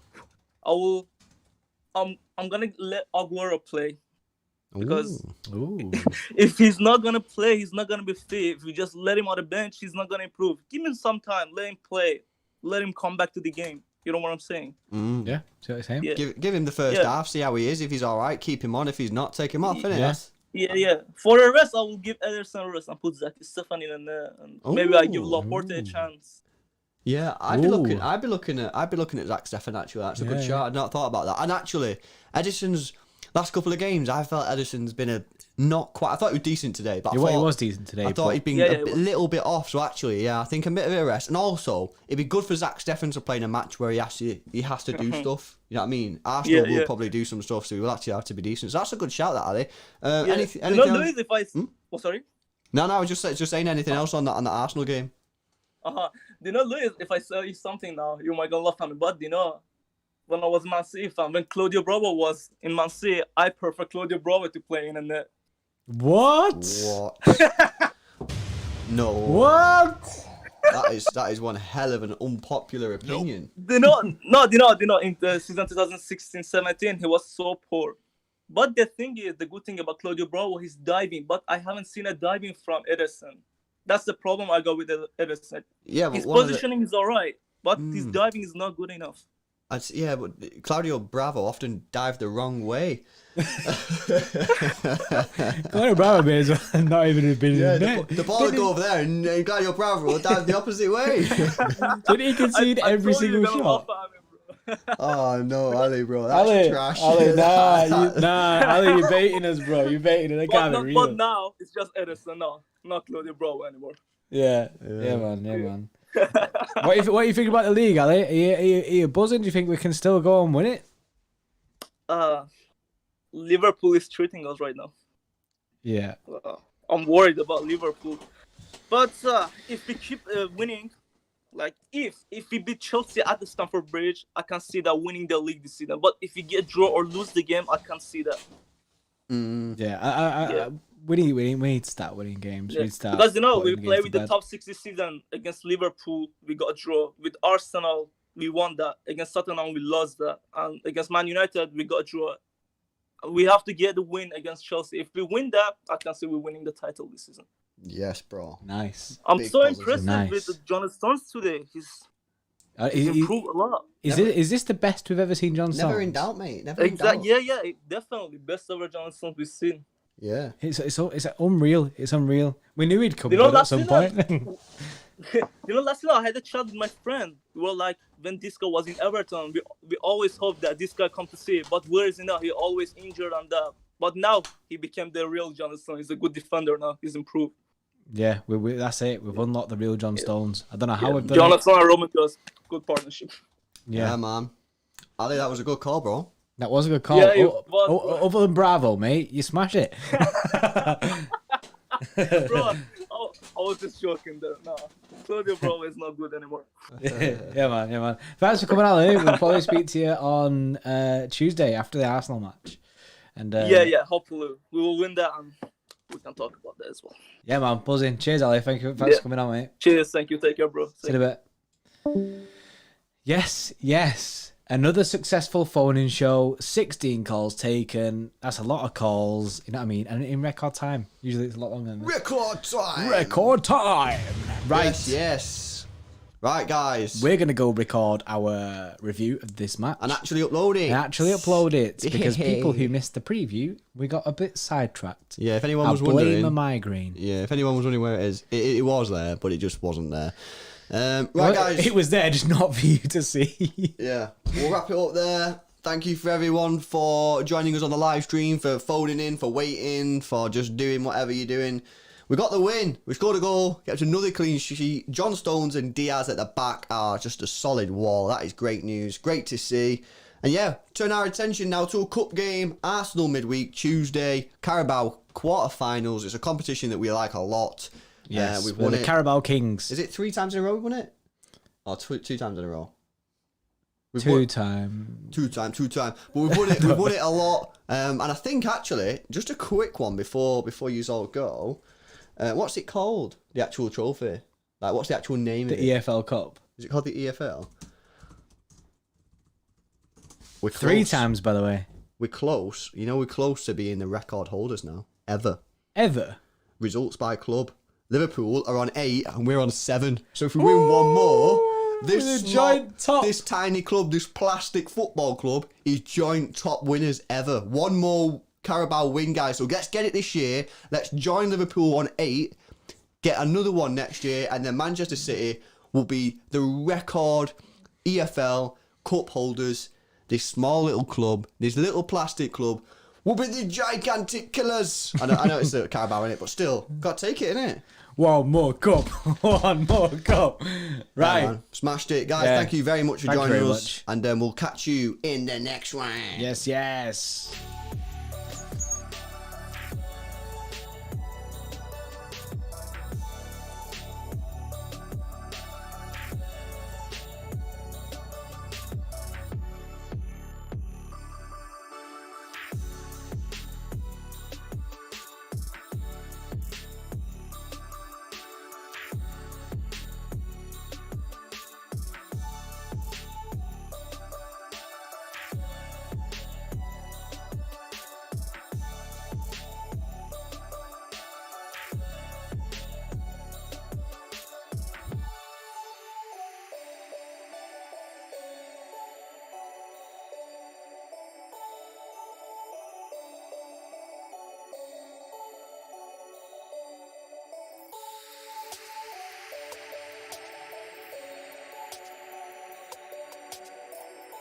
I will. I'm gonna let Aguero play because if he's not gonna play, he's not gonna be fit. If we just let him on the bench, he's not gonna improve. Give him some time. Let him play. Let him come back to the game. You know what I'm saying? Yeah, see what you're saying? Yeah. Give him the first half. See how he is. If he's all right, keep him on. If he's not, take him off. Innit? Yeah. For the rest, I will give Ederson a rest and put Stefan in there, and maybe I give Laporte a chance. Yeah, I'd be looking at Zach Stefan, actually. That's a good shot. I'd not thought about that. And actually, Edison's last couple of games, I felt Edison's been not quite. I thought he was decent today, but He was decent today. I thought he'd been little bit off. So actually, I think a bit of a rest. And also, it'd be good for Zach Steffens to play in a match where he has to do stuff. You know what I mean? Arsenal will probably do some stuff, so he will actually have to be decent. So that's a good shout, that Ali. Anything Louis, if I oh sorry. No, I was just saying anything else on the Arsenal game. Louis, if I tell you something now, you might gonna laugh at me, but when I was Man City fan, when Claudio Bravo was in Man City, I prefer Claudio Bravo to play in the net. What? No. What? That is one hell of an unpopular opinion. In the season 2016-17, he was so poor. But the good thing about Claudio Bravo, he's diving, but I haven't seen a diving from Ederson. That's the problem I got with Ederson. Yeah, but his positioning is alright, but his diving is not good enough. But Claudio Bravo often dived the wrong way. Claudio Bravo may as well not even have been in the net. The ball would go over there and Claudio Bravo will dive the opposite way. Did he concede every single shot? Oh no, Ali, bro, that's trash. Ali, Ali, you're baiting us, bro. You're baiting us. But now it's just Ederson, not Claudio Bravo anymore. Yeah, man. What do you think about the league, Ali? Are you buzzing? Do you think we can still go and win it? Liverpool is treating us right now. Yeah. I'm worried about Liverpool. But if we keep winning, like if we beat Chelsea at the Stamford Bridge, I can see that winning the league this season. But if we get draw or lose the game, I can't see that. We need to start winning games. Yeah. Because we play with the top 6 this season against Liverpool. We got a draw. With Arsenal, we won that. Against Tottenham, we lost that. And against Man United, we got a draw. We have to get the win against Chelsea. If we win that, I can see we're winning the title this season. Yes, bro. Nice. I'm so impressed with John Stones today. He's improved a lot. Is this the best we've ever seen John Stones? Never in doubt, mate. Never in doubt. Yeah, definitely best ever John Stones we've seen. Yeah, it's unreal. It's unreal. We knew he'd come at some point. Last year I had a chat with my friend. We were like, when this guy was in Everton, we always hoped that this guy come to see. But where is he now? He always injured and that. But now he became the real John Stones. He's a good defender now. He's improved. Yeah, that's it. We've unlocked the real John Stones. I don't know how we've done Jonathan and Roman does good partnership. Yeah, man. Ali, that was a good call, bro. That was a good call. Yeah, other than Bravo, mate, you smash it. Bro, I was just joking there. No, Claudio Bravo is not good anymore. Yeah, man. Thanks for coming out, Ali. We'll probably speak to you on Tuesday after the Arsenal match. And hopefully we will win that and we can talk about that as well. Yeah, man, buzzing. Cheers, Ali. Thanks for coming on, mate. Cheers, thank you. Take care, bro. See you in a bit. Yes. Another successful phone-in show. 16 calls taken. That's a lot of calls. You know what I mean? And in record time. Usually it's a lot longer than this. Record time. Right. Yes. Right, guys. We're going to go record our review of this match. And actually upload it. Because people who missed the preview, we got a bit sidetracked. Yeah, if anyone was wondering. Blame a migraine. Yeah, if anyone was wondering where it is, it was there, but it just wasn't there. Right, guys. It was there, just not for you to see. Yeah. We'll wrap it up there. Thank you for everyone for joining us on the live stream, for phoning in, for waiting, for just doing whatever you're doing. We got the win. We scored a goal. Kept another clean sheet. John Stones and Diaz at the back are just a solid wall. That is great news. Great to see. And yeah, turn our attention now to a cup game. Arsenal midweek, Tuesday. Carabao quarterfinals. It's a competition that we like a lot. Yes, we've won the Carabao Kings. Is it 3 times in a row we won it? Or two times in a row? Two times. But we've won it. We've won it a lot. And I think actually, just a quick one before you all go. What's it called? The actual trophy. Like, what's the actual name of it? The EFL Cup. Is it called the EFL? We're 3 times, by the way. We're close. We're close to being the record holders now. Ever. Results by club. Liverpool are on 8 and we're on 7. So if we win one more, this tiny club, this plastic football club, is joint top winners ever. One more Carabao win, guys. So let's get it this year. Let's join Liverpool on 8, get another one next year, and then Manchester City will be the record EFL Cup holders. This small little club, this little plastic club, We'll be the gigantic killers. I know it's a Carabao in it, but still, got to take it, innit? One more cup. One more cup. Right. Man. Smashed it. Guys, Yeah. thank you very much for Thank you joining very us. much. And we'll catch you in the next one. Yes, yes.